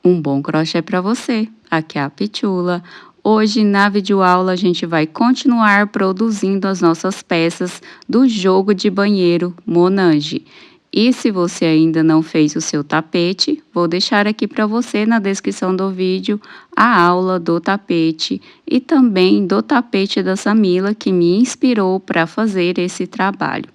Um bom crochê para você. Aqui é a Pitula. Hoje, na videoaula, a gente vai continuar produzindo as nossas peças do jogo de banheiro Monange. E se você ainda não fez o seu tapete, vou deixar aqui para você na descrição do vídeo a aula do tapete e também do tapete da Samila, que me inspirou para fazer esse trabalho.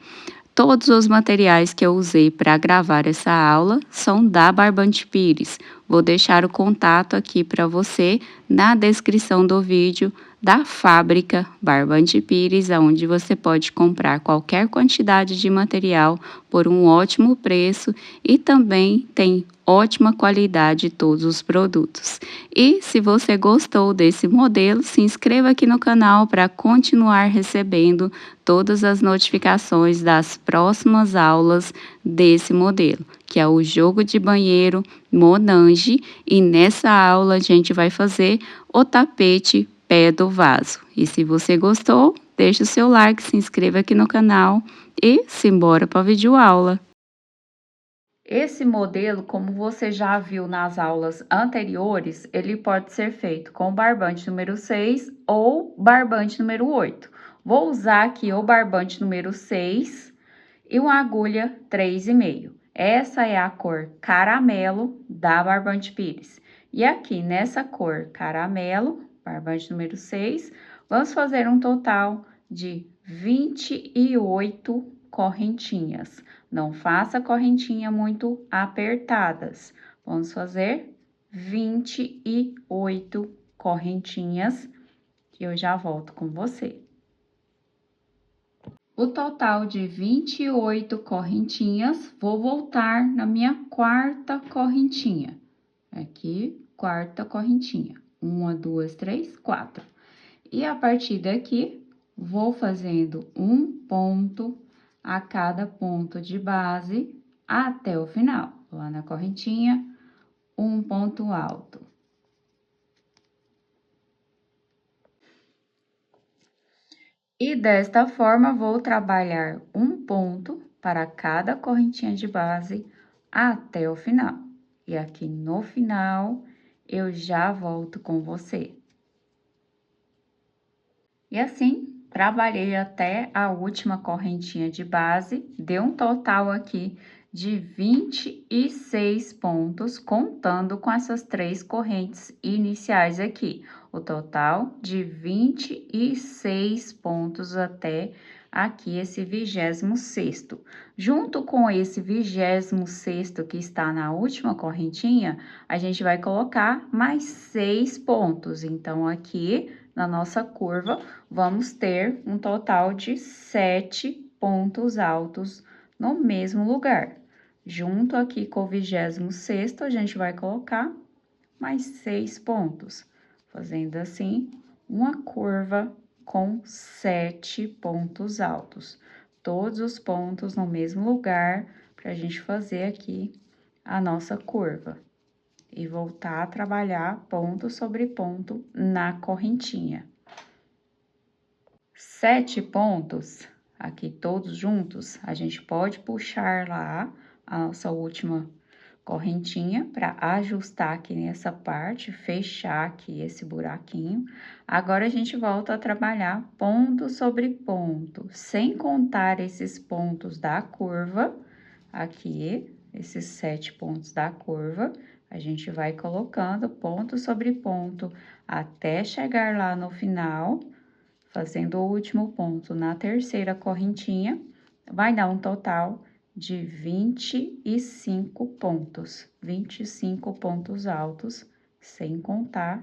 Todos os materiais que eu usei para gravar essa aula são da Barbante Pires. Vou deixar o contato aqui para você na descrição do vídeo da fábrica Barbante Pires, onde você pode comprar qualquer quantidade de material por um ótimo preço e também tem ótima qualidade todos os produtos. E se você gostou desse modelo, se inscreva aqui no canal para continuar recebendo todas as notificações das próximas aulas desse modelo, que é o jogo de banheiro Monange, e nessa aula a gente vai fazer o tapete pé do vaso. E se você gostou, deixa o seu like, se inscreva aqui no canal e simbora para a videoaula. Esse modelo, como você já viu nas aulas anteriores, ele pode ser feito com barbante número 6 ou barbante número 8. Vou usar aqui o barbante número 6 e uma agulha 3,5. Essa é a cor caramelo da Barbante Pires. E aqui nessa cor caramelo, barbante número 6, vamos fazer um total de 28 correntinhas. Não faça correntinha muito apertadas. Vamos fazer 28 correntinhas, que eu já volto com você. O total de 28 correntinhas, vou voltar na minha quarta correntinha. Aqui, quarta correntinha. 1, 2, 3, 4. E a partir daqui, vou fazendo um ponto a cada ponto de base até o final. Lá na correntinha, um ponto alto. E desta forma, vou trabalhar um ponto para cada correntinha de base até o final. E aqui no final, eu já volto com você. E assim, trabalhei até a última correntinha de base, deu um total aqui de 26 pontos, contando com essas 3 correntes iniciais aqui. O total de 26 pontos até aqui esse 26º. Junto com esse 26º que está na última correntinha, a gente vai colocar mais 6 pontos. Então, aqui na nossa curva, vamos ter um total de 7 pontos altos no mesmo lugar. Junto aqui com o 26º, a gente vai colocar mais 6 pontos, fazendo assim uma curva com 7 pontos altos. Todos os pontos no mesmo lugar, para a gente fazer aqui a nossa curva. E voltar a trabalhar ponto sobre ponto na correntinha. 7 pontos, aqui todos juntos, a gente pode puxar lá a nossa última correntinha para ajustar aqui nessa parte, fechar aqui esse buraquinho. Agora, a gente volta a trabalhar ponto sobre ponto, sem contar esses pontos da curva, aqui, esses 7 pontos da curva. A gente vai colocando ponto sobre ponto até chegar lá no final, fazendo o último ponto na terceira correntinha, vai dar um total de 25 pontos, 25 pontos altos, sem contar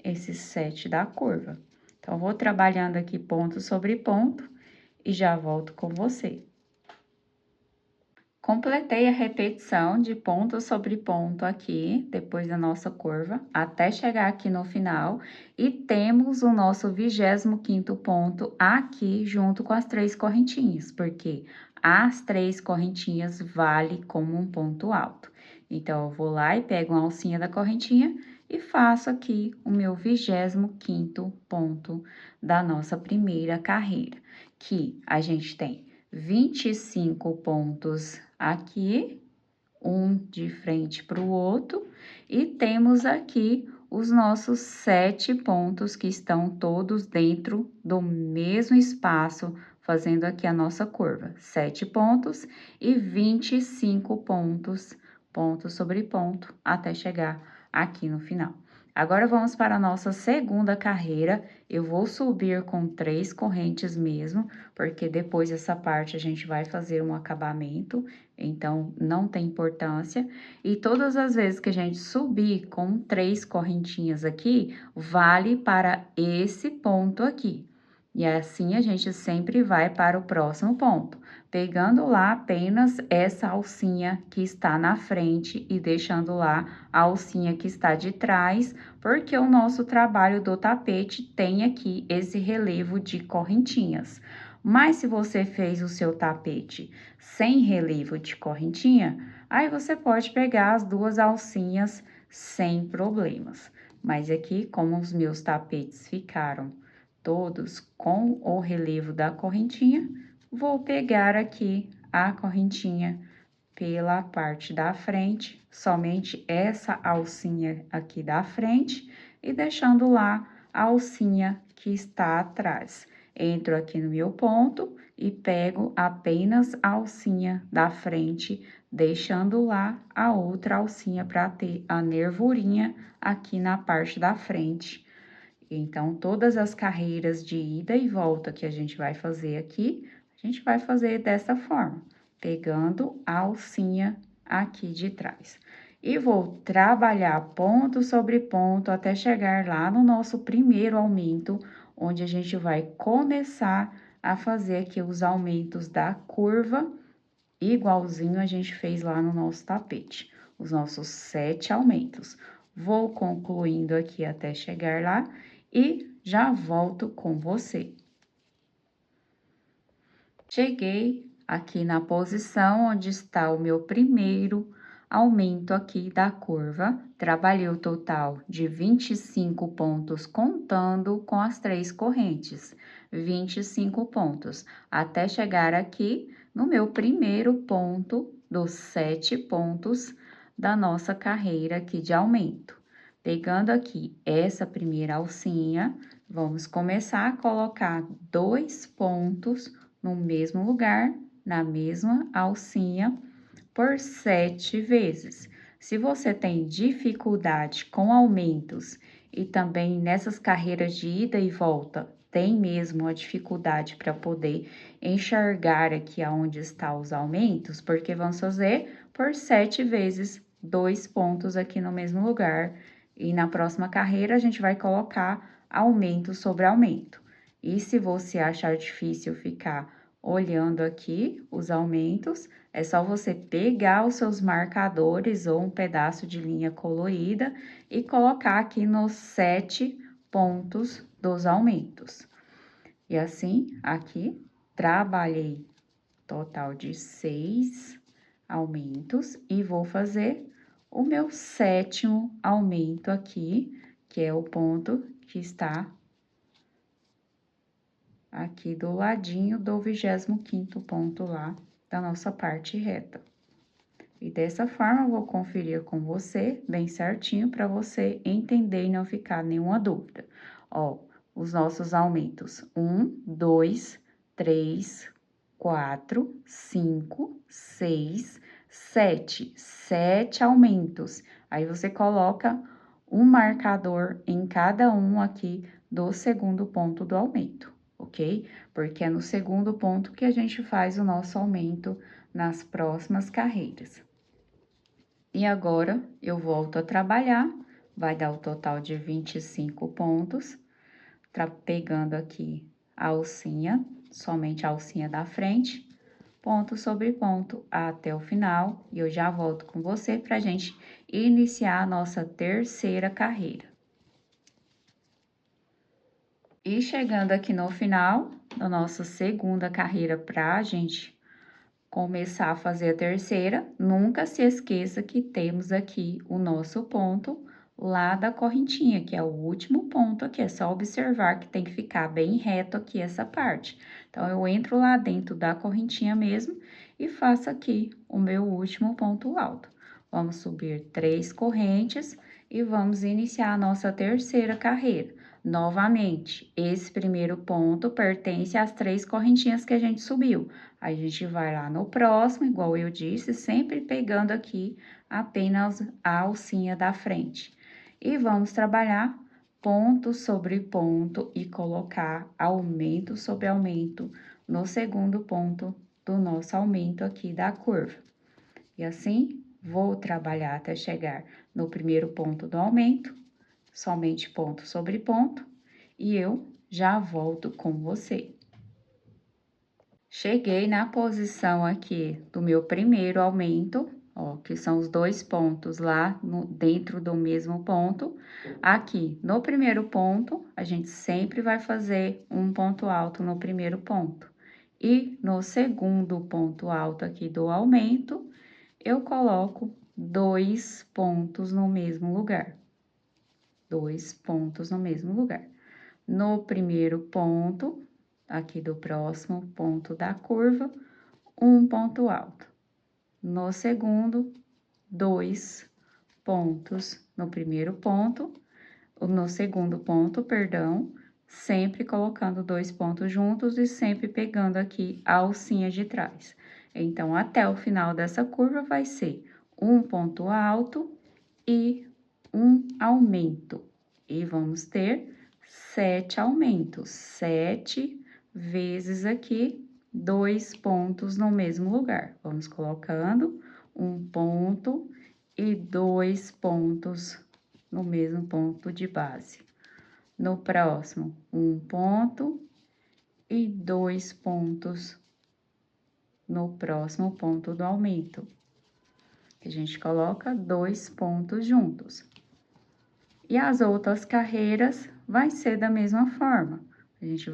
esses 7 da curva. Então, vou trabalhando aqui ponto sobre ponto e já volto com você. Completei a repetição de ponto sobre ponto aqui, depois da nossa curva, até chegar aqui no final. E temos o nosso 25º ponto aqui, junto com as 3 correntinhas, porque as 3 correntinhas vale como um ponto alto. Então, eu vou lá e pego uma alcinha da correntinha e faço aqui o meu 25º ponto da nossa primeira carreira, que a gente tem 25 pontos aqui um de frente para o outro, e temos aqui os nossos 7 pontos que estão todos dentro do mesmo espaço, fazendo aqui a nossa curva. 7 pontos e 25 pontos, ponto sobre ponto, até chegar aqui no final. Agora, vamos para a nossa segunda carreira. Eu vou subir com 3 correntes mesmo, porque depois essa parte a gente vai fazer um acabamento, então não tem importância. E todas as vezes que a gente subir com 3 correntinhas aqui, vale para esse ponto aqui. E assim a gente sempre vai para o próximo ponto, pegando lá apenas essa alcinha que está na frente e deixando lá a alcinha que está de trás, porque o nosso trabalho do tapete tem aqui esse relevo de correntinhas. Mas se você fez o seu tapete sem relevo de correntinha, aí você pode pegar as 2 alcinhas sem problemas. Mas aqui, como os meus tapetes ficaram todos com o relevo da correntinha, vou pegar aqui a correntinha pela parte da frente, somente essa alcinha aqui da frente, e deixando lá a alcinha que está atrás. Entro aqui no meu ponto e pego apenas a alcinha da frente, deixando lá a outra alcinha para ter a nervurinha aqui na parte da frente. Então, todas as carreiras de ida e volta que a gente vai fazer aqui, a gente vai fazer dessa forma, pegando a alcinha aqui de trás. E vou trabalhar ponto sobre ponto até chegar lá no nosso primeiro aumento, onde a gente vai começar a fazer aqui os aumentos da curva, igualzinho a gente fez lá no nosso tapete, os nossos 7 aumentos. Vou concluindo aqui até chegar lá e já volto com você. Cheguei aqui na posição onde está o meu primeiro aumento aqui da curva. Trabalhei o total de 25 pontos, contando com as 3 correntes. 25 pontos, até chegar aqui no meu primeiro ponto dos 7 pontos da nossa carreira aqui de aumento. Pegando aqui essa primeira alcinha, vamos começar a colocar 2 pontos no mesmo lugar, na mesma alcinha, por 7 vezes. Se você tem dificuldade com aumentos e também nessas carreiras de ida e volta, tem mesmo a dificuldade para poder enxergar aqui aonde está os aumentos, porque vamos fazer por 7 vezes 2 pontos aqui no mesmo lugar. E na próxima carreira, a gente vai colocar aumento sobre aumento. E se você achar difícil ficar olhando aqui os aumentos, é só você pegar os seus marcadores ou um pedaço de linha colorida e colocar aqui nos 7 pontos dos aumentos. E assim, aqui, trabalhei total de 6 aumentos e vou fazer o meu 7º aumento aqui, que é o ponto que está aqui do ladinho do 25º ponto lá da nossa parte reta. E dessa forma, eu vou conferir com você bem certinho para você entender e não ficar nenhuma dúvida. Ó, os nossos aumentos: 1, 2, 3, 4, 5, 6, 7. 7 aumentos. Aí, você coloca um marcador em cada um aqui do segundo ponto do aumento, ok? Porque é no segundo ponto que a gente faz o nosso aumento nas próximas carreiras. E agora, eu volto a trabalhar, vai dar o total de 25 pontos, pegando aqui a alcinha, somente a alcinha da frente, ponto sobre ponto até o final, e eu já volto com você pra gente iniciar a nossa terceira carreira. E chegando aqui no final da nossa segunda carreira pra gente começar a fazer a terceira, nunca se esqueça que temos aqui o nosso ponto lá da correntinha, que é o último ponto aqui, é só observar que tem que ficar bem reto aqui essa parte. Então, eu entro lá dentro da correntinha mesmo e faço aqui o meu último ponto alto. Vamos subir 3 correntes e vamos iniciar a nossa terceira carreira. Novamente, esse primeiro ponto pertence às 3 correntinhas que a gente subiu. A gente vai lá no próximo, igual eu disse, sempre pegando aqui apenas a alcinha da frente. E vamos trabalhar ponto sobre ponto e colocar aumento sobre aumento no segundo ponto do nosso aumento aqui da curva. E assim, vou trabalhar até chegar no primeiro ponto do aumento, somente ponto sobre ponto, e eu já volto com você. Cheguei na posição aqui do meu primeiro aumento, ó, que são os 2 pontos lá dentro do mesmo ponto. Aqui, no primeiro ponto, a gente sempre vai fazer um ponto alto no primeiro ponto. E no segundo ponto alto aqui do aumento, eu coloco 2 pontos no mesmo lugar. 2 pontos no mesmo lugar. No primeiro ponto, aqui do próximo ponto da curva, um ponto alto. No segundo, 2 pontos no primeiro ponto, no segundo ponto, perdão, sempre colocando 2 pontos juntos e sempre pegando aqui a alcinha de trás. Então, até o final dessa curva vai ser um ponto alto e um aumento. E vamos ter 7 aumentos, 7 vezes aqui 2 pontos no mesmo lugar. Vamos colocando um ponto e 2 pontos no mesmo ponto de base. No próximo, um ponto e 2 pontos no próximo ponto do aumento. A gente coloca 2 pontos juntos. E as outras carreiras vai ser da mesma forma. A gente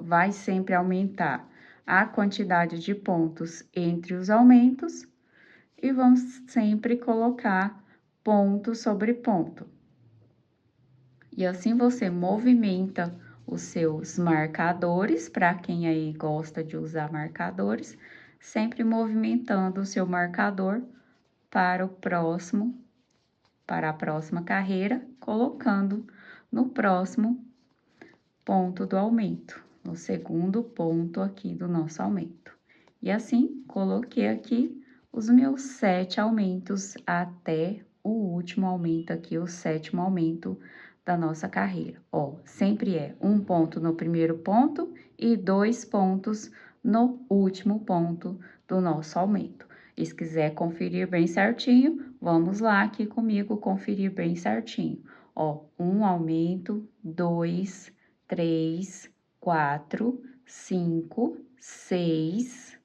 vai sempre aumentar a quantidade de pontos entre os aumentos e vamos sempre colocar ponto sobre ponto. E assim você movimenta os seus marcadores, para quem aí gosta de usar marcadores, sempre movimentando o seu marcador para o próximo, para a próxima carreira, colocando no próximo ponto do aumento, no segundo ponto aqui do nosso aumento. E assim, coloquei aqui os meus 7 aumentos até o último aumento aqui, o 7º aumento da nossa carreira. Ó, sempre é um ponto no primeiro ponto e 2 pontos no último ponto do nosso aumento. E se quiser conferir bem certinho, vamos lá aqui comigo conferir bem certinho. Ó, um aumento, 2, 3, 4, 5, 6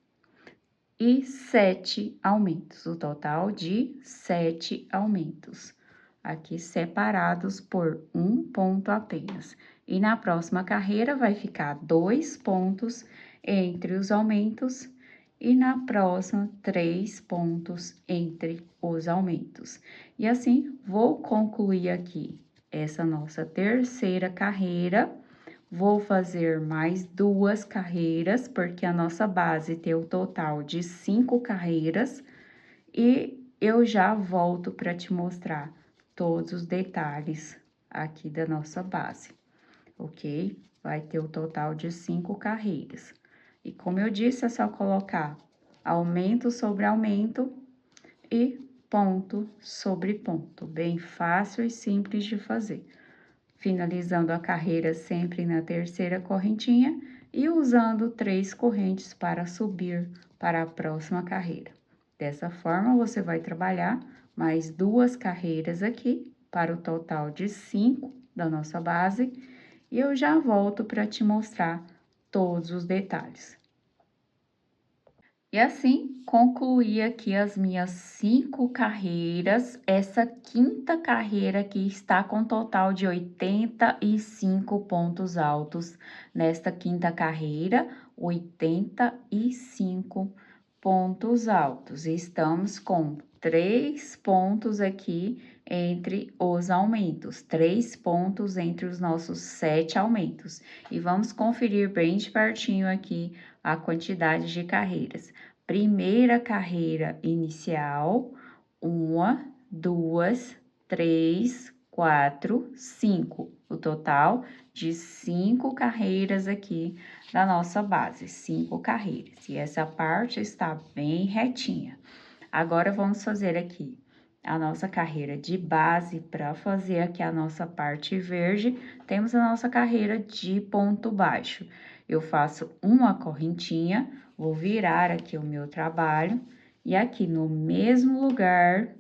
e 7 aumentos, o total de 7 aumentos, aqui separados por um ponto apenas. E na próxima carreira vai ficar 2 pontos entre os aumentos e na próxima 3 pontos entre os aumentos. E assim, vou concluir aqui essa nossa terceira carreira. Vou fazer mais 2 carreiras, porque a nossa base tem o total de 5 carreiras, e eu já volto para te mostrar todos os detalhes aqui da nossa base, ok? Vai ter o total de 5 carreiras. E como eu disse, é só colocar aumento sobre aumento e ponto sobre ponto, bem fácil e simples de fazer. Finalizando a carreira sempre na terceira correntinha e usando 3 correntes para subir para a próxima carreira. Dessa forma, você vai trabalhar mais 2 carreiras aqui, para o total de 5 da nossa base, e eu já volto para te mostrar todos os detalhes. E assim, concluí aqui as minhas 5 carreiras. Essa quinta carreira aqui está com total de 85 pontos altos. Nesta quinta carreira, 85 pontos altos. E estamos com 3 pontos aqui entre os aumentos, 3 pontos entre os nossos 7 aumentos. E vamos conferir bem de pertinho aqui a quantidade de carreiras. Primeira carreira inicial, Uma, duas, três, quatro, cinco. O total de 5 carreiras aqui da nossa base, 5 carreiras. E essa parte está bem retinha. Agora, vamos fazer aqui a nossa carreira de base. Para fazer aqui a nossa parte verde, temos a nossa carreira de ponto baixo. Eu faço uma correntinha, vou virar aqui o meu trabalho, e aqui no mesmo lugar,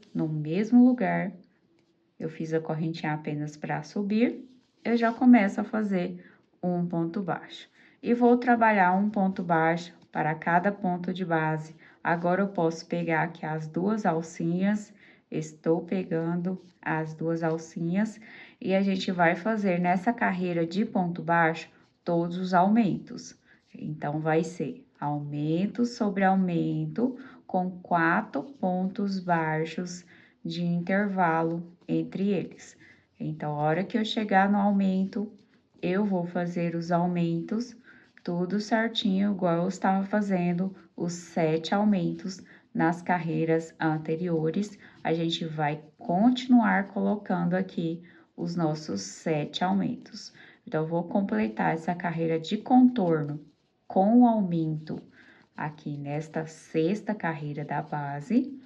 eu fiz a correntinha apenas para subir, eu já começo a fazer um ponto baixo. E vou trabalhar um ponto baixo para cada ponto de base. Agora, eu posso pegar aqui as duas alcinhas, estou pegando as duas alcinhas, e a gente vai fazer nessa carreira de ponto baixo todos os aumentos. Então, vai ser aumento sobre aumento, com 4 pontos baixos de intervalo entre eles. Então, a hora que eu chegar no aumento, eu vou fazer os aumentos tudo certinho, igual eu estava fazendo os 7 aumentos nas carreiras anteriores. A gente vai continuar colocando aqui os nossos 7 aumentos. Então, eu vou completar essa carreira de contorno com o aumento aqui nesta 6ª carreira da base,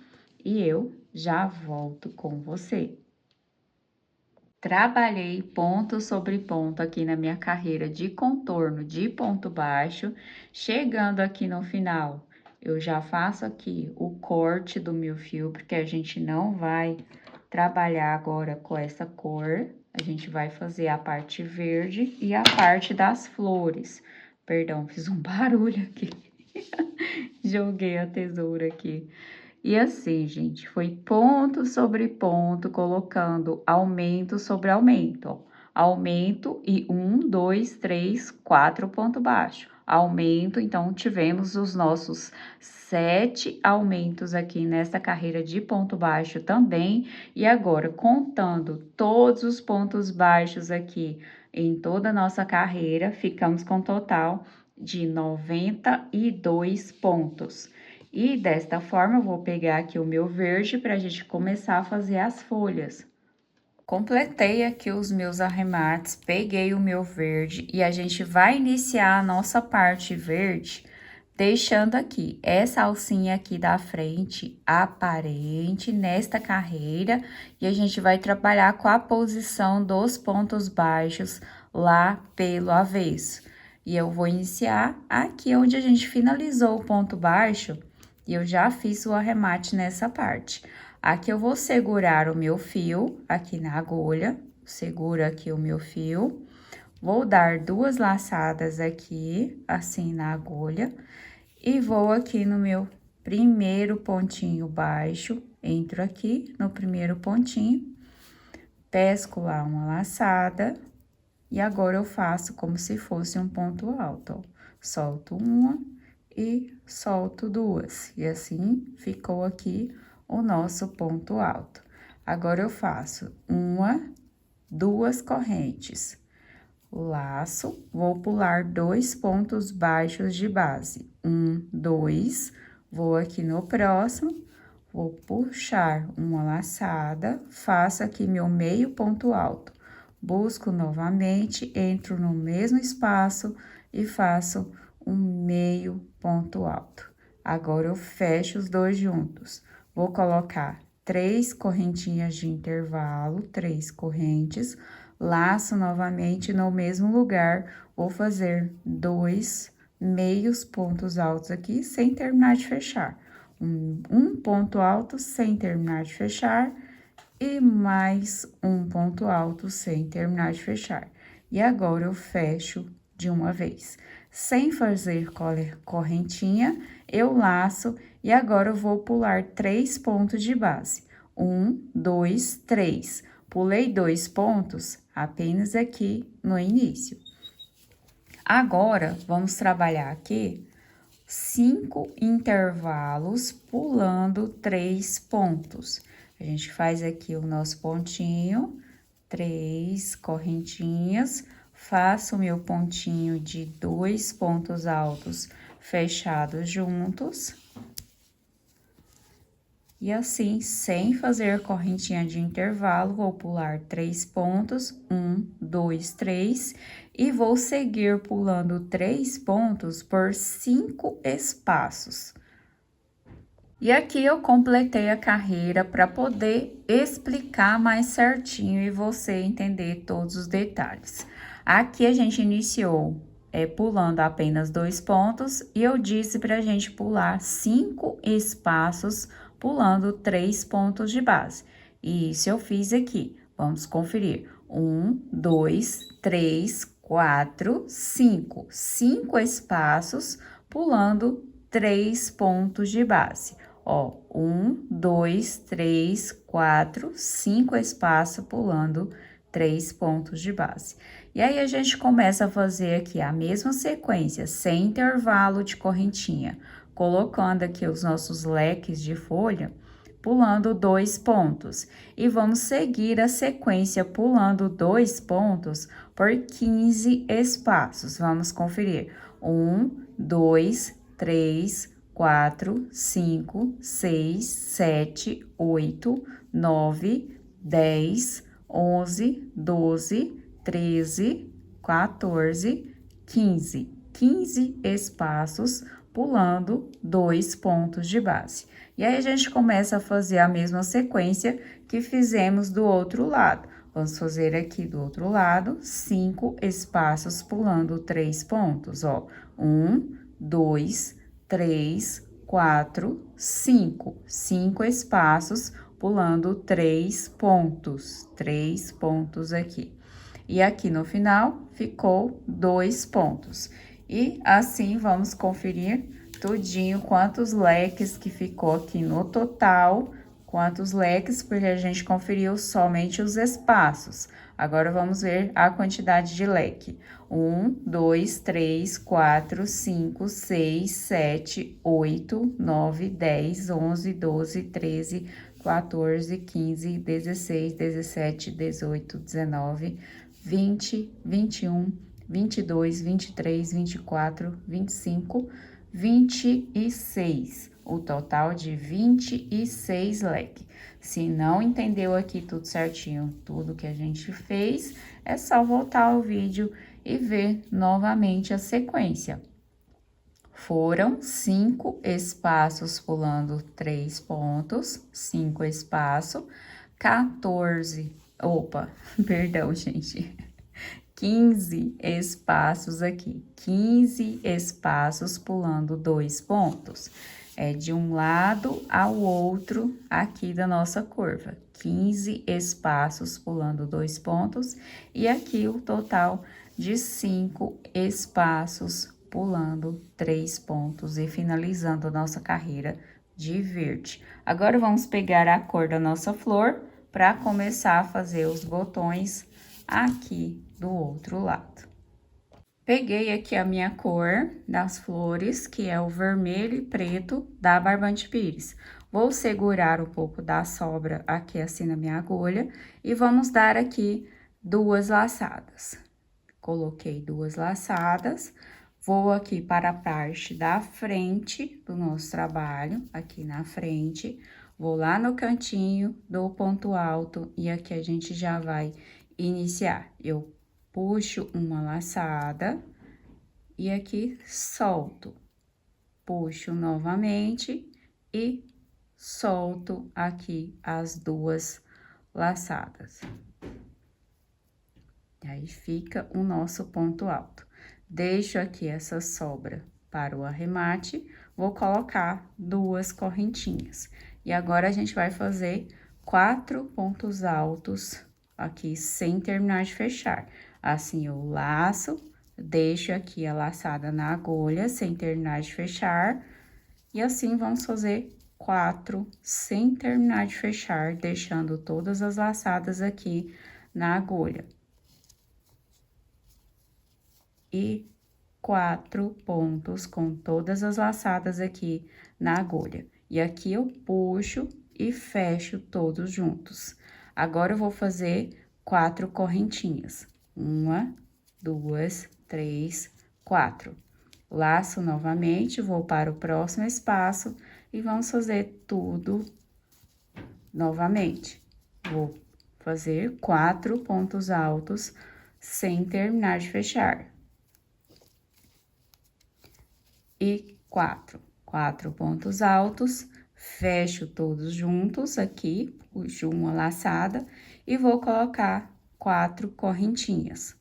e eu já volto com você. Trabalhei ponto sobre ponto aqui na minha carreira de contorno de ponto baixo. Chegando aqui no final, eu já faço aqui o corte do meu fio, porque a gente não vai trabalhar agora com essa cor. A gente vai fazer a parte verde e a parte das flores. Perdão, fiz um barulho aqui. Joguei a tesoura aqui. E assim, gente, foi ponto sobre ponto, colocando aumento sobre aumento, ó. Aumento e 1, 2, 3, 4 ponto baixo. Aumento, então, tivemos os nossos 7 aumentos aqui nessa carreira de ponto baixo também. E agora, contando todos os pontos baixos aqui em toda a nossa carreira, ficamos com um total de 92 pontos. E desta forma, eu vou pegar aqui o meu verde para a gente começar a fazer as folhas. Completei aqui os meus arremates, peguei o meu verde e a gente vai iniciar a nossa parte verde, deixando aqui essa alcinha aqui da frente aparente nesta carreira, e a gente vai trabalhar com a posição dos pontos baixos lá pelo avesso. E eu vou iniciar aqui onde a gente finalizou o ponto baixo, e eu já fiz o arremate nessa parte. Aqui eu vou segurar o meu fio aqui na agulha, seguro aqui o meu fio, vou dar 2 laçadas aqui, assim, na agulha, e vou aqui no meu primeiro pontinho baixo, entro aqui no primeiro pontinho, pesco lá uma laçada, e agora eu faço como se fosse um ponto alto, ó. Solto uma e solto 2, e assim ficou aqui o nosso ponto alto. Agora, eu faço 1, 2 correntes, laço, vou pular 2 pontos baixos de base, 1, 2, vou aqui no próximo, vou puxar uma laçada, faço aqui meu meio ponto alto, busco novamente, entro no mesmo espaço e faço um meio ponto alto. Agora, eu fecho os dois juntos. Vou colocar 3 correntinhas de intervalo, 3 correntes, laço novamente no mesmo lugar, vou fazer 2 meios pontos altos aqui, sem terminar de fechar. Um ponto alto sem terminar de fechar, e mais um ponto alto sem terminar de fechar. E agora, eu fecho de uma vez. Sem fazer correntinha, eu laço, e agora eu vou pular 3 pontos de base. 1, 2, 3. Pulei 2 pontos apenas aqui no início. Agora, vamos trabalhar aqui 5 intervalos, pulando 3 pontos. A gente faz aqui o nosso pontinho, 3 correntinhas, faço o meu pontinho de 2 pontos altos fechados juntos. E assim, sem fazer correntinha de intervalo, vou pular 3 pontos, 1, 2, 3, e vou seguir pulando 3 pontos por 5 espaços. E aqui eu completei a carreira para poder explicar mais certinho e você entender todos os detalhes. Aqui a gente iniciou pulando apenas 2 pontos e eu disse para a gente pular 5 espaços pulando 3 pontos de base. E isso eu fiz aqui. Vamos conferir. 1, 2, 3, 4, 5. 5 espaços pulando 3 pontos de base. Ó, 1, 2, 3, 4, 5 espaços pulando 3 pontos de base. E aí, a gente começa a fazer aqui a mesma sequência, sem intervalo de correntinha, colocando aqui os nossos leques de folha, pulando 2 pontos. E vamos seguir a sequência pulando 2 pontos por 15 espaços. Vamos conferir. 1, 2, 3, 4, 5, 6, 7, 8, 9, 10, 11, 12, 13, 14, 15. 15 espaços pulando 2 pontos de base. E aí, a gente começa a fazer a mesma sequência que fizemos do outro lado. Vamos fazer aqui do outro lado, 5 espaços pulando 3 pontos, ó. 1, 2, 3, 4, 5. 5 espaços pulando 3 pontos. 3 pontos aqui. E aqui no final, ficou 2 pontos. E assim, vamos conferir tudinho quantos leques que ficou aqui no total, quantos leques, porque a gente conferiu somente os espaços. Agora, vamos ver a quantidade de leque. 1, 2, 3, 4, 5, 6, 7, 8, 9, 10, 11, 12, 13, 14, 15, 16, 17, 18, 19, 20, 21, 22, 23, 24, 25, 26. O total de 26 leques. Se não entendeu aqui tudo certinho, tudo que a gente fez, é só voltar ao vídeo e ver novamente a sequência. Foram 5 espaços pulando 3 pontos, 5 espaços, 14, perdão, gente, 15 espaços aqui, 15 espaços pulando 2 pontos. É de um lado ao outro aqui da nossa curva, 15 espaços pulando 2 pontos, e aqui o total de 5 espaços pulando 3 pontos e finalizando a nossa carreira de verde. Agora, vamos pegar a cor da nossa flor para começar a fazer os botões aqui do outro lado. Peguei aqui a minha cor das flores, que é o vermelho e preto da Barbante Pires. Vou segurar um pouco da sobra aqui assim na minha agulha e vamos dar aqui 2 laçadas. Coloquei 2 laçadas, vou aqui para a parte da frente do nosso trabalho, aqui na frente, vou lá no cantinho, dou ponto alto e aqui a gente já vai iniciar. Eu puxo uma laçada e aqui solto, puxo novamente e solto aqui as 2 laçadas. Aí, fica o nosso ponto alto. Deixo aqui essa sobra para o arremate, vou colocar 2 correntinhas. E agora, a gente vai fazer 4 pontos altos aqui, sem terminar de fechar. Assim, eu laço, deixo aqui a laçada na agulha, sem terminar de fechar. E assim, vamos fazer 4 sem terminar de fechar, deixando todas as laçadas aqui na agulha. E 4 pontos com todas as laçadas aqui na agulha. E aqui eu puxo e fecho todos juntos. Agora, eu vou fazer 4 correntinhas. 1, 2, 3, 4. Laço novamente, vou para o próximo espaço e vamos fazer tudo Novamente, vou fazer 4 pontos altos sem terminar de fechar. E 4 pontos altos, fecho todos juntos aqui, puxo uma laçada e vou colocar 4 correntinhas.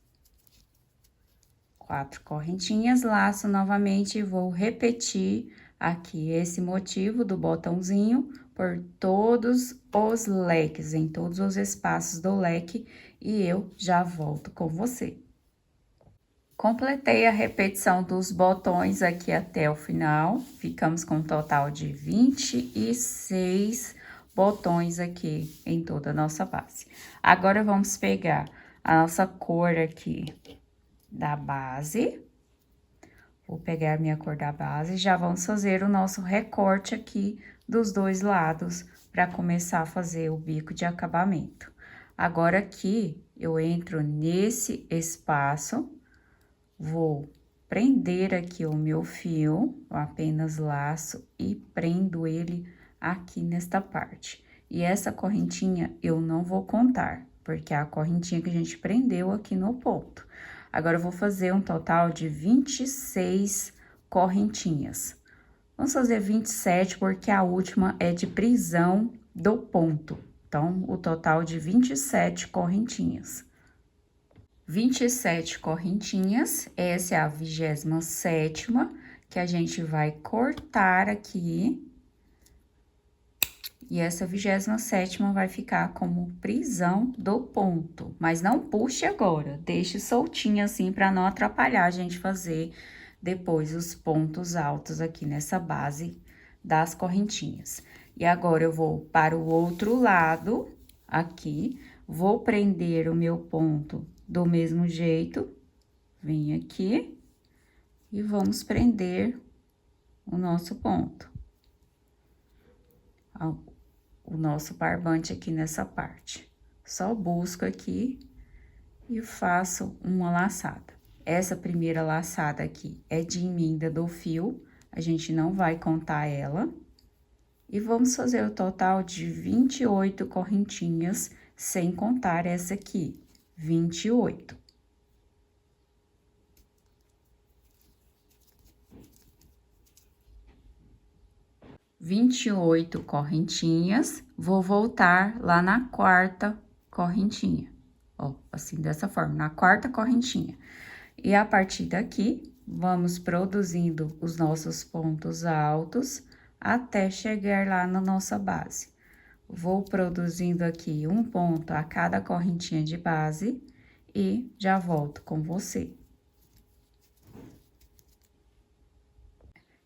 4 correntinhas, laço novamente e vou repetir aqui esse motivo do botãozinho por todos os leques, em todos os espaços do leque, e eu já volto com você. Completei a repetição dos botões aqui até o final, ficamos com um total de 26 botões aqui em toda a nossa base. Agora, vamos pegar a nossa cor aqui da base. Vou pegar minha cor da base e já vamos fazer o nosso recorte aqui dos dois lados para começar a fazer o bico de acabamento. Agora, aqui, eu entro nesse espaço, vou prender aqui o meu fio, eu apenas laço e prendo ele aqui nesta parte. E essa correntinha eu não vou contar, porque é a correntinha que a gente prendeu aqui no ponto. Agora, eu vou fazer um total de 26 correntinhas. Vamos fazer 27, porque a última é de prisão do ponto. Então, o total de 27 correntinhas. 27 correntinhas, essa é a 27ª, que a gente vai cortar aqui. E essa 27ª vai ficar como prisão do ponto, mas não puxe agora, deixe soltinho assim para não atrapalhar a gente fazer depois os pontos altos aqui nessa base das correntinhas. E agora, eu vou para o outro lado, aqui, vou prender o meu ponto do mesmo jeito, vem aqui e vamos prender o nosso ponto. O nosso barbante aqui nessa parte. Só busco aqui e faço uma laçada. Essa primeira laçada aqui é de emenda do fio, a gente não vai contar ela. E vamos fazer o total de 28 correntinhas, sem contar essa aqui, 28. 28 correntinhas, vou voltar lá na 4ª correntinha, ó, assim, dessa forma, na 4ª correntinha. E a partir daqui, vamos produzindo os nossos pontos altos até chegar lá na nossa base. Vou produzindo aqui um ponto a cada correntinha de base e já volto com você.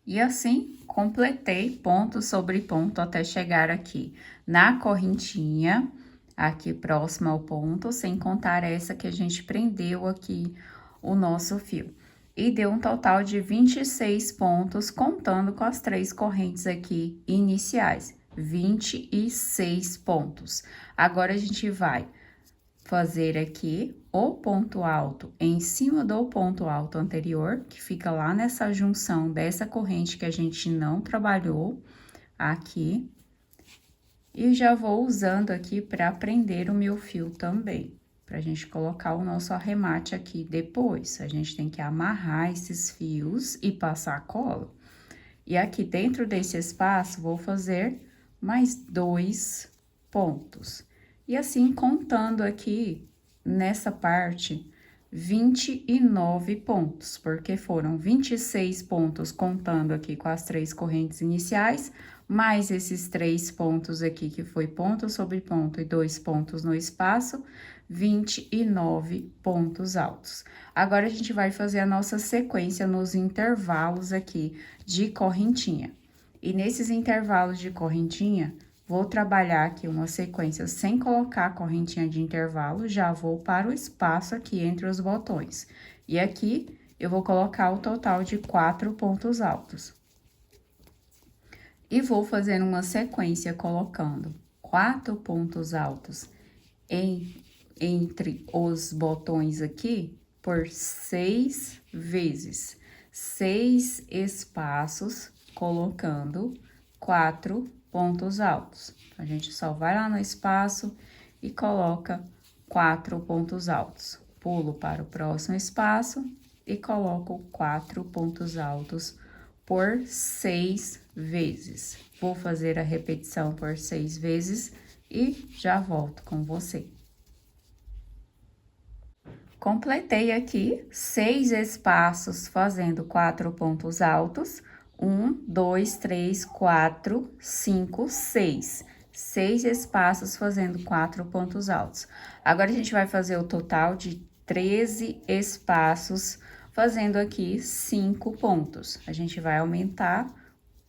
E assim, completei ponto sobre ponto até chegar aqui na correntinha, aqui próxima ao ponto, sem contar essa que a gente prendeu aqui o nosso fio. E deu um total de 26 pontos, contando com as 3 correntes aqui iniciais, 26 pontos. Agora, a gente vai fazer aqui o ponto alto em cima do ponto alto anterior, que fica lá nessa junção dessa corrente que a gente não trabalhou aqui. E já vou usando aqui para prender o meu fio também, pra gente colocar o nosso arremate aqui depois. A gente tem que amarrar esses fios e passar cola. E aqui dentro desse espaço, vou fazer mais 2 pontos. E assim, contando aqui, nessa parte, 29 pontos, porque foram 26 pontos contando aqui com as 3 correntes iniciais, mais esses 3 pontos aqui, que foi ponto sobre ponto e 2 pontos no espaço, 29 pontos altos. Agora, a gente vai fazer a nossa sequência nos intervalos aqui de correntinha. E nesses intervalos de correntinha, vou trabalhar aqui uma sequência sem colocar a correntinha de intervalo, já vou para o espaço aqui entre os botões. E aqui, eu vou colocar o total de 4 pontos altos. E vou fazer uma sequência colocando 4 pontos altos entre os botões aqui por 6 vezes. 6 espaços, colocando 4 pontos altos. A gente só vai lá no espaço e coloca 4 pontos altos. Pulo para o próximo espaço e coloco 4 pontos altos por 6 vezes. Vou fazer a repetição por 6 vezes e já volto com você. Completei aqui 6 espaços fazendo 4 pontos altos. 1, 2, 3, 4, 5, 6. 6 espaços fazendo 4 pontos altos. Agora, a gente vai fazer o total de 13 espaços fazendo aqui 5 pontos. A gente vai aumentar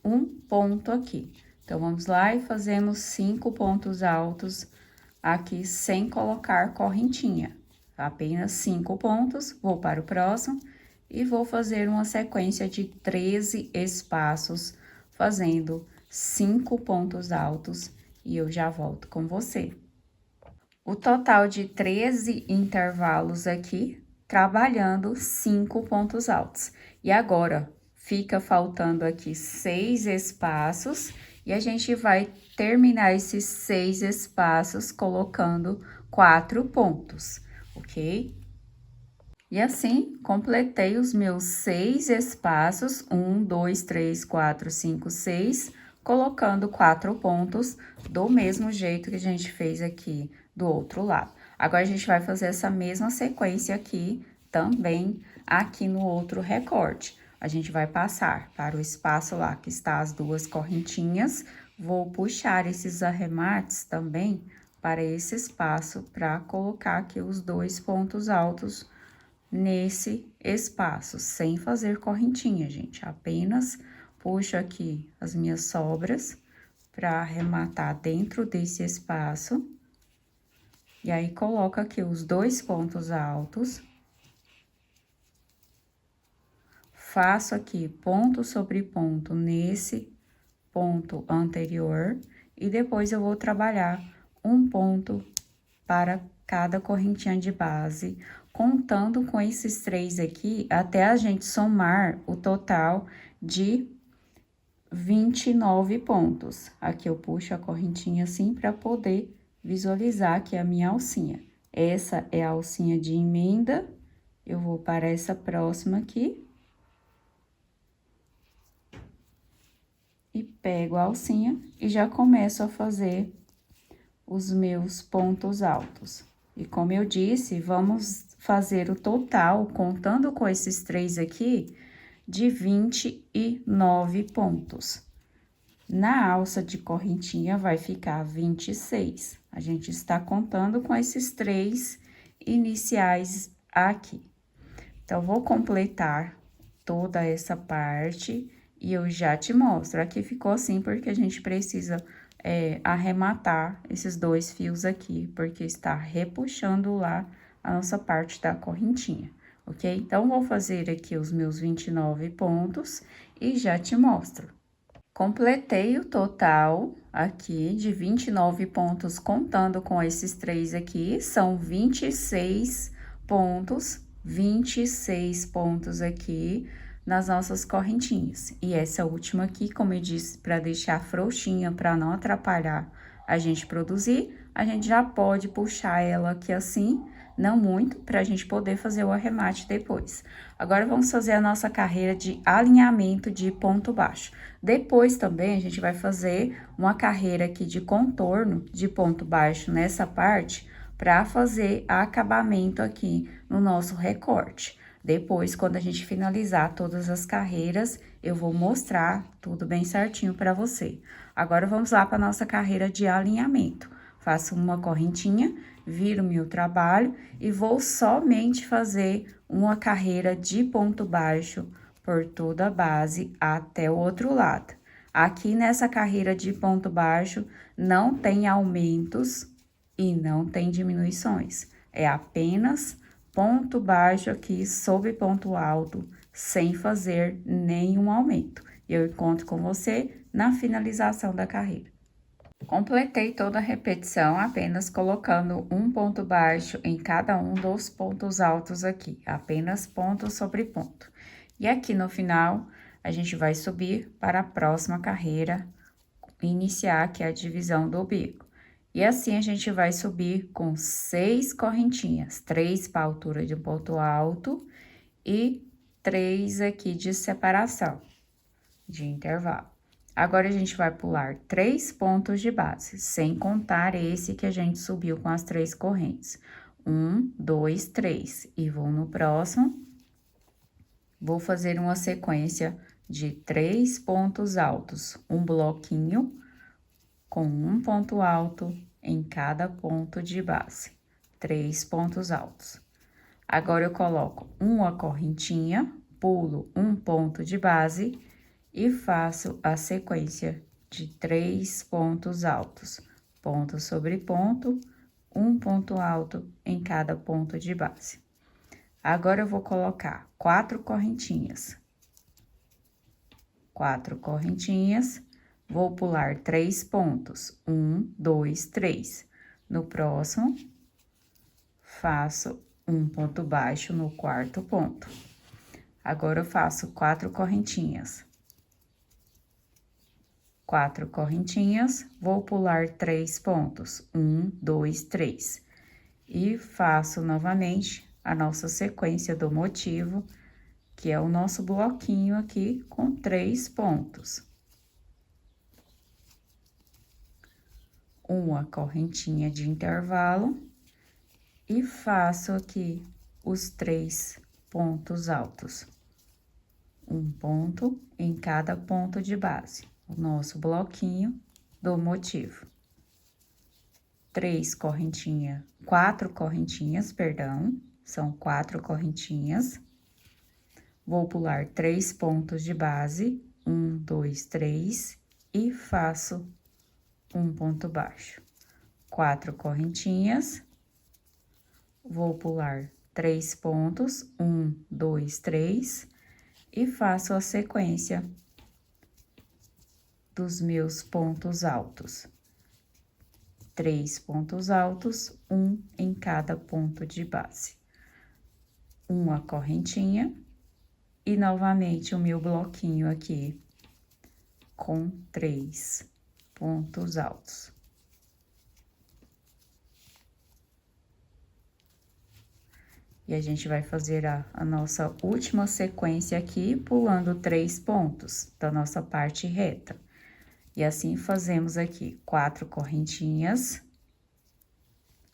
um ponto aqui. Então, vamos lá e fazemos 5 pontos altos aqui sem colocar correntinha. Apenas 5 pontos, vou para o próximo e vou fazer uma sequência de 13 espaços, fazendo 5 pontos altos e eu já volto com você. O total de 13 intervalos aqui, trabalhando 5 pontos altos. E agora, fica faltando aqui 6 espaços e a gente vai terminar esses 6 espaços colocando 4 pontos, ok? E assim, completei os meus 6 espaços, 1, 2, 3, 4, 5, 6, colocando 4 pontos do mesmo jeito que a gente fez aqui do outro lado. Agora, a gente vai fazer essa mesma sequência aqui, também aqui no outro recorte. A gente vai passar para o espaço lá que está as duas correntinhas, vou puxar esses arremates também para esse espaço, para colocar aqui os 2 pontos altos nesse espaço, sem fazer correntinha, gente. Apenas puxo aqui as minhas sobras para arrematar dentro desse espaço. E aí, coloco aqui os 2 pontos altos. Faço aqui ponto sobre ponto nesse ponto anterior. E depois, eu vou trabalhar um ponto para cada correntinha de base, contando com esses 3 aqui, até a gente somar o total de 29 pontos. Aqui eu puxo a correntinha assim para poder visualizar aqui a minha alcinha. Essa é a alcinha de emenda, eu vou para essa próxima aqui. E pego a alcinha e já começo a fazer os meus pontos altos. E como eu disse, vamos fazer o total, contando com esses 3 aqui, de 29 pontos. Na alça de correntinha, vai ficar 26. A gente está contando com esses 3 iniciais aqui. Então, vou completar toda essa parte e eu já te mostro. Aqui ficou assim porque a gente precisa arrematar esses 2 fios aqui, porque está repuxando lá a nossa parte da correntinha, ok? Então, vou fazer aqui os meus 29 pontos e já te mostro. Completei o total aqui de 29 pontos, contando com esses 3 aqui, são 26 pontos, 26 pontos aqui nas nossas correntinhas. E essa última aqui, como eu disse, para deixar frouxinha, para não atrapalhar a gente produzir, a gente já pode puxar ela aqui assim, não muito, para a gente poder fazer o arremate depois. Agora, vamos fazer a nossa carreira de alinhamento de ponto baixo. Depois, também, a gente vai fazer uma carreira aqui de contorno de ponto baixo nessa parte, para fazer acabamento aqui no nosso recorte. Depois, quando a gente finalizar todas as carreiras, eu vou mostrar tudo bem certinho para você. Agora, vamos lá para nossa carreira de alinhamento. Faço uma correntinha, viro meu trabalho e vou somente fazer uma carreira de ponto baixo por toda a base até o outro lado. Aqui nessa carreira de ponto baixo, não tem aumentos e não tem diminuições. É apenas ponto baixo aqui sobre ponto alto, sem fazer nenhum aumento. Eu encontro com você na finalização da carreira. Completei toda a repetição apenas colocando um ponto baixo em cada um dos pontos altos aqui, apenas ponto sobre ponto. E aqui no final, a gente vai subir para a próxima carreira iniciar aqui a divisão do bico. E assim, a gente vai subir com 6 correntinhas, 3 para a altura de um ponto alto e 3 aqui de separação, de intervalo. Agora, a gente vai pular 3 pontos de base, sem contar esse que a gente subiu com as 3 correntes. 1, 2, 3. E vou no próximo. Vou fazer uma sequência de 3 pontos altos, um bloquinho com um ponto alto em cada ponto de base. 3 pontos altos. Agora, eu coloco uma correntinha, pulo um ponto de base e faço a sequência de 3 pontos altos, ponto sobre ponto, um ponto alto em cada ponto de base. Agora, eu vou colocar 4 correntinhas. 4 correntinhas, vou pular 3 pontos, 1, 2, 3. No próximo, faço um ponto baixo no quarto ponto. Agora, eu faço 4 correntinhas. 4 correntinhas, vou pular 3 pontos, 1, 2, 3. E faço novamente a nossa sequência do motivo, que é o nosso bloquinho aqui com 3 pontos. Uma correntinha de intervalo e faço aqui os 3 pontos altos. Um ponto em cada ponto de base, o nosso bloquinho do motivo. 4 correntinhas, perdão, são 4 correntinhas. Vou pular 3 pontos de base, 1, 2, 3, e faço um ponto baixo. 4 correntinhas, vou pular 3 pontos, 1, 2, 3, e faço a sequência dos meus pontos altos. 3 pontos altos, um em cada ponto de base. Uma correntinha e novamente o meu bloquinho aqui com 3 pontos altos. E a gente vai fazer a nossa última sequência aqui, pulando 3 pontos da nossa parte reta. E assim, fazemos aqui 4 correntinhas.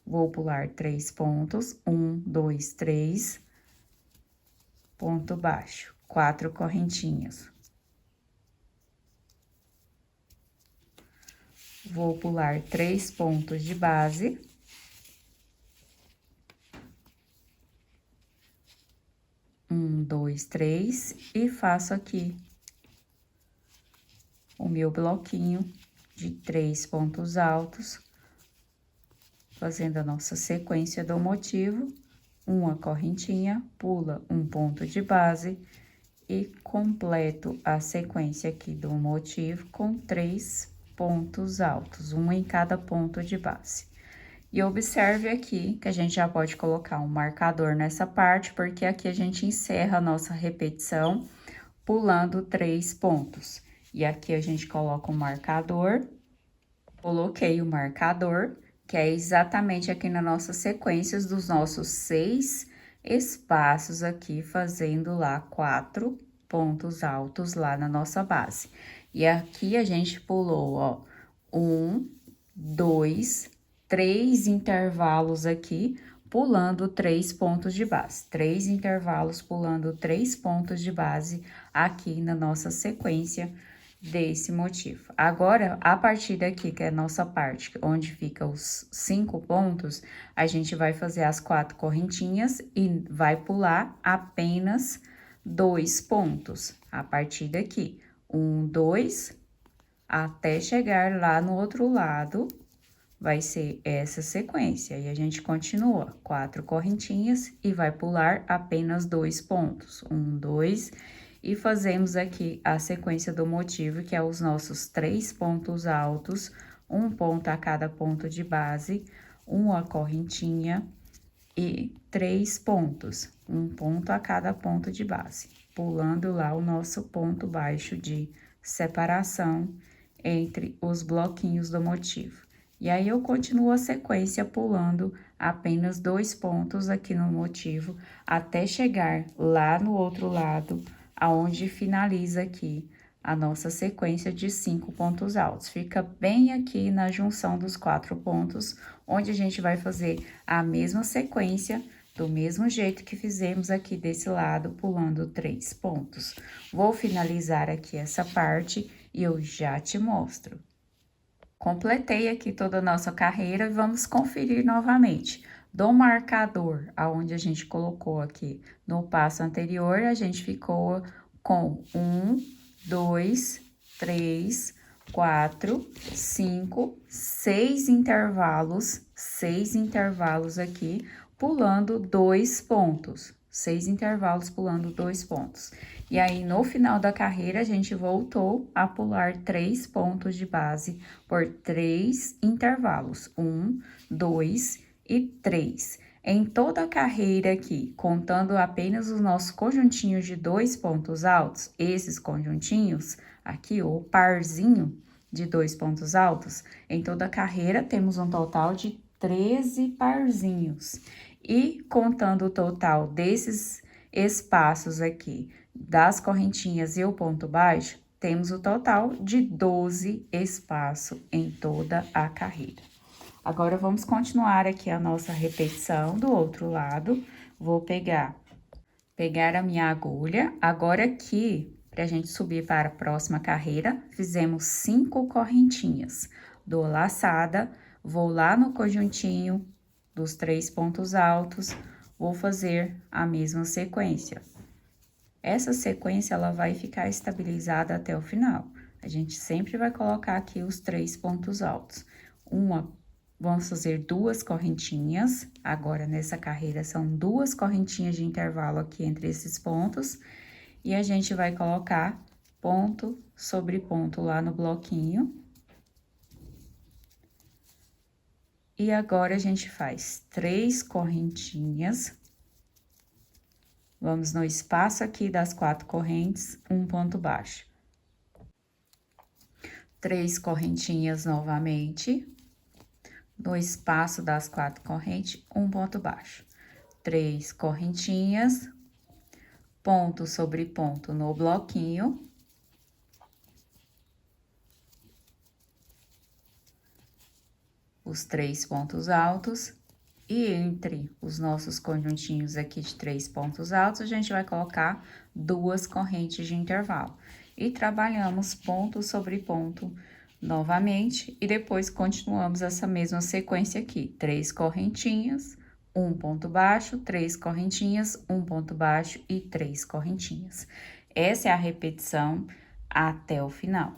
Vou pular 3 pontos, 1, 2, 3, ponto baixo, 4 correntinhas. Vou pular 3 pontos de base. Um, 2, 3, e faço aqui o meu bloquinho de 3 pontos altos, fazendo a nossa sequência do motivo, uma correntinha, pula um ponto de base e completo a sequência aqui do motivo com 3 pontos altos, um em cada ponto de base. E observe aqui que a gente já pode colocar um marcador nessa parte, porque aqui a gente encerra a nossa repetição pulando 3 pontos. E aqui a gente coloca um marcador, coloquei o marcador, que é exatamente aqui na nossa sequência dos nossos 6 espaços aqui, fazendo lá 4 pontos altos lá na nossa base. E aqui a gente pulou, ó, 1, 2, 3 intervalos aqui, pulando 3 pontos de base. 3 intervalos pulando 3 pontos de base aqui na nossa sequência desse motivo. Agora, a partir daqui, que é a nossa parte, onde fica os 5 pontos, a gente vai fazer as 4 correntinhas e vai pular apenas 2 pontos. A partir daqui, 1, 2, até chegar lá no outro lado, vai ser essa sequência. E a gente continua, 4 correntinhas e vai pular apenas 2 pontos. 1, 2, e fazemos aqui a sequência do motivo, que é os nossos 3 pontos altos, um ponto a cada ponto de base, uma correntinha e 3 pontos, um ponto a cada ponto de base, pulando lá o nosso ponto baixo de separação entre os bloquinhos do motivo. E aí, eu continuo a sequência pulando apenas 2 pontos aqui no motivo, até chegar lá no outro lado, aonde finaliza aqui a nossa sequência de 5 pontos altos. Fica bem aqui na junção dos 4 pontos, onde a gente vai fazer a mesma sequência, do mesmo jeito que fizemos aqui desse lado, pulando 3 pontos. Vou finalizar aqui essa parte e eu já te mostro. Completei aqui toda a nossa carreira e vamos conferir novamente. Do marcador, aonde a gente colocou aqui no passo anterior, a gente ficou com 1, 2, 3, 4, 5, 6 intervalos, 6 intervalos aqui, pulando 2 pontos. 6 intervalos pulando 2 pontos. E aí, no final da carreira, a gente voltou a pular 3 pontos de base por 3 intervalos. 1, 2 e 3. Em toda a carreira aqui, contando apenas os nossos conjuntinhos de 2 pontos altos, esses conjuntinhos aqui, o parzinho de 2 pontos altos, em toda a carreira temos um total de 13 parzinhos. E contando o total desses espaços aqui, das correntinhas e o ponto baixo, temos o total de 12 espaços em toda a carreira. Agora, vamos continuar aqui a nossa repetição do outro lado. Vou pegar a minha agulha. Agora, aqui, pra gente subir para a próxima carreira, fizemos 5 correntinhas. Dou laçada, vou lá no conjuntinho dos 3 pontos altos, vou fazer a mesma sequência. Essa sequência, ela vai ficar estabilizada até o final. A gente sempre vai colocar aqui os 3 pontos altos. Vamos fazer 2 correntinhas. Agora, nessa carreira, são 2 correntinhas de intervalo aqui entre esses pontos. E a gente vai colocar ponto sobre ponto lá no bloquinho. E agora, a gente faz 3 correntinhas. Vamos no espaço aqui das 4 correntes, um ponto baixo. 3 correntinhas novamente. No espaço das 4 correntes, um ponto baixo. 3 correntinhas, ponto sobre ponto no bloquinho. Os 3 pontos altos. E entre os nossos conjuntinhos aqui de 3 pontos altos, a gente vai colocar 2 correntes de intervalo. E trabalhamos ponto sobre ponto novamente, e depois continuamos essa mesma sequência aqui. 3 correntinhas, um ponto baixo, 3 correntinhas, um ponto baixo e 3 correntinhas. Essa é a repetição até o final.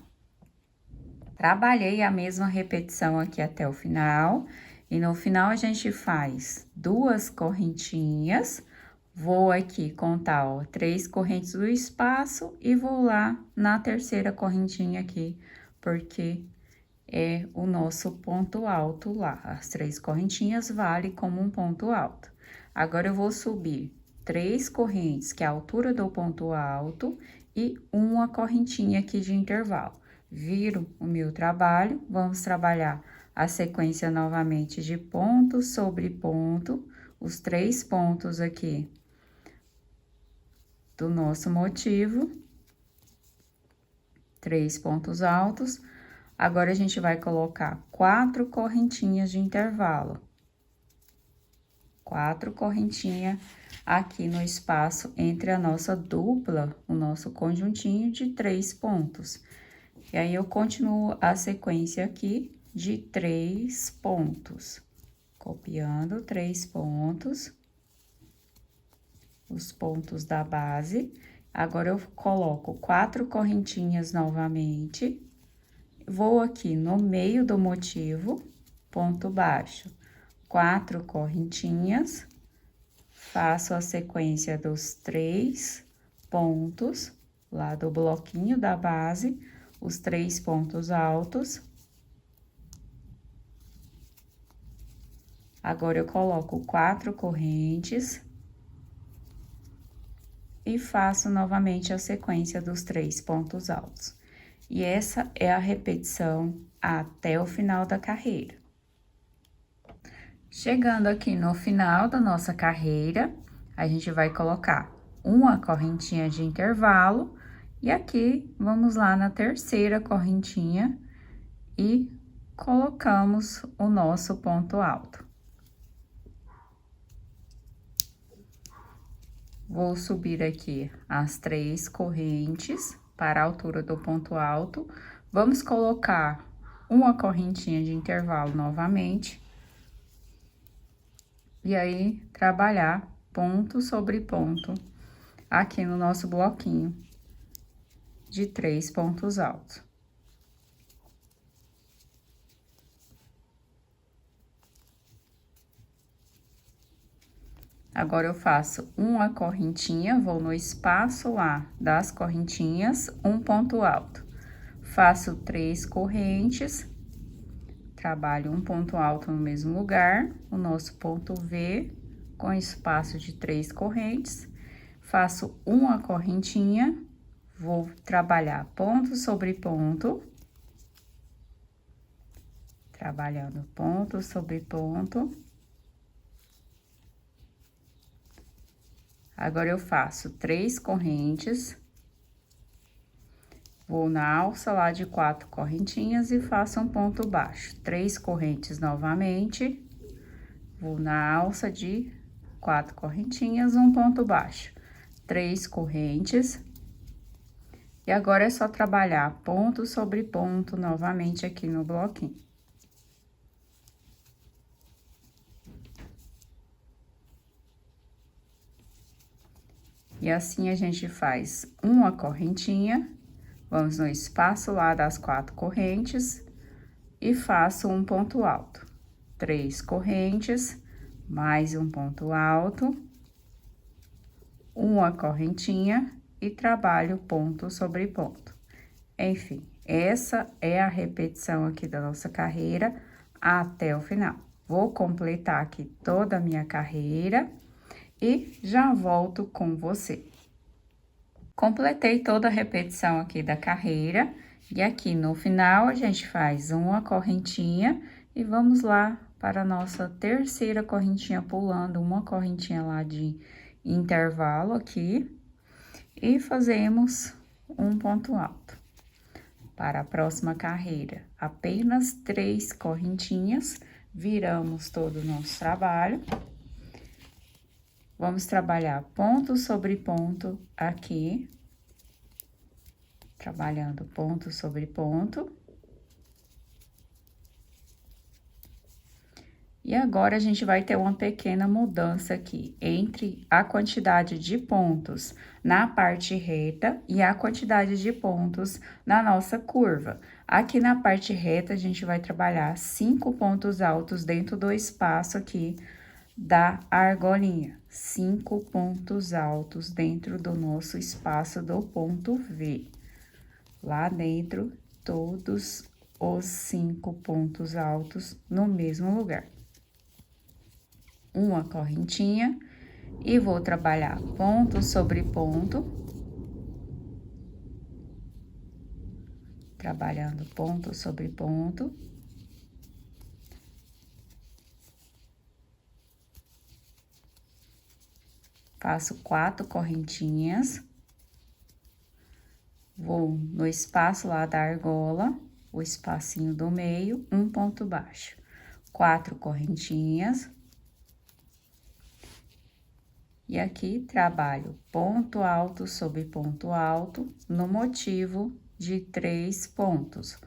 Trabalhei a mesma repetição aqui até o final. E no final, a gente faz 2 correntinhas, vou aqui contar, ó, 3 correntes do espaço e vou lá na terceira correntinha aqui, porque é o nosso ponto alto lá. As 3 correntinhas vale como um ponto alto. Agora, eu vou subir 3 correntes, que é a altura do ponto alto, e uma correntinha aqui de intervalo. Viro o meu trabalho, vamos trabalhar a sequência novamente de ponto sobre ponto, os 3 pontos aqui do nosso motivo, 3 pontos altos. Agora, a gente vai colocar 4 correntinhas de intervalo. 4 correntinhas aqui no espaço entre a nossa dupla, o nosso conjuntinho de 3 pontos. E aí, eu continuo a sequência aqui de 3 pontos, copiando 3 pontos, os pontos da base. Agora, eu coloco 4 correntinhas novamente, vou aqui no meio do motivo, ponto baixo, 4 correntinhas, faço a sequência dos 3 pontos lá do bloquinho da base, os 3 pontos altos. Agora, eu coloco 4 correntes e faço novamente a sequência dos 3 pontos altos. E essa é a repetição até o final da carreira. Chegando aqui no final da nossa carreira, a gente vai colocar uma correntinha de intervalo e aqui vamos lá na terceira correntinha e colocamos o nosso ponto alto. Vou subir aqui as 3 correntes para a altura do ponto alto. Vamos colocar uma correntinha de intervalo novamente. E aí, trabalhar ponto sobre ponto aqui no nosso bloquinho de 3 pontos altos. Agora, eu faço uma correntinha, vou no espaço lá das correntinhas, um ponto alto. Faço 3 correntes, trabalho um ponto alto no mesmo lugar, o nosso ponto V, com espaço de 3 correntes. Faço uma correntinha, vou trabalhar ponto sobre ponto. Trabalhando ponto sobre ponto. Agora, eu faço 3 correntes, vou na alça lá de 4 correntinhas e faço um ponto baixo. 3 correntes novamente, vou na alça de 4 correntinhas, um ponto baixo. 3 correntes. E agora, é só trabalhar ponto sobre ponto novamente aqui no bloquinho. E assim, a gente faz uma correntinha, vamos no espaço lá das 4 correntes e faço um ponto alto. 3 correntes, mais um ponto alto, uma correntinha e trabalho ponto sobre ponto. Enfim, essa é a repetição aqui da nossa carreira até o final. Vou completar aqui toda a minha carreira e já volto com você. Completei toda a repetição aqui da carreira e aqui no final a gente faz uma correntinha e vamos lá para a nossa terceira correntinha pulando uma correntinha lá de intervalo aqui e fazemos um ponto alto. Para a próxima carreira, apenas 3 correntinhas, viramos todo o nosso trabalho. Vamos trabalhar ponto sobre ponto aqui, trabalhando ponto sobre ponto. E agora, a gente vai ter uma pequena mudança aqui entre a quantidade de pontos na parte reta e a quantidade de pontos na nossa curva. Aqui na parte reta, a gente vai trabalhar 5 pontos altos dentro do espaço aqui da argolinha. 5 pontos altos dentro do nosso espaço do ponto V. Lá dentro, todos os 5 pontos altos no mesmo lugar. Uma correntinha e vou trabalhar ponto sobre ponto. Trabalhando ponto sobre ponto. Faço 4 correntinhas. Vou no espaço lá da argola, o espacinho do meio, um ponto baixo. 4 correntinhas. E aqui, trabalho ponto alto sobre ponto alto, no motivo de 3 pontos,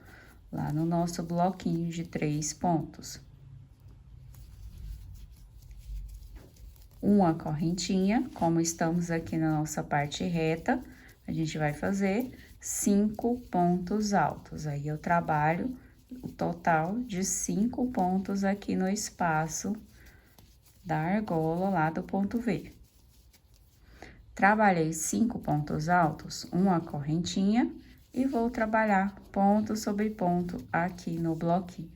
lá no nosso bloquinho de 3 pontos. Uma correntinha, como estamos aqui na nossa parte reta, a gente vai fazer 5 pontos altos. Aí, eu trabalho o total de 5 pontos aqui no espaço da argola lá do ponto V. Trabalhei 5 pontos altos, uma correntinha, e vou trabalhar ponto sobre ponto aqui no bloquinho.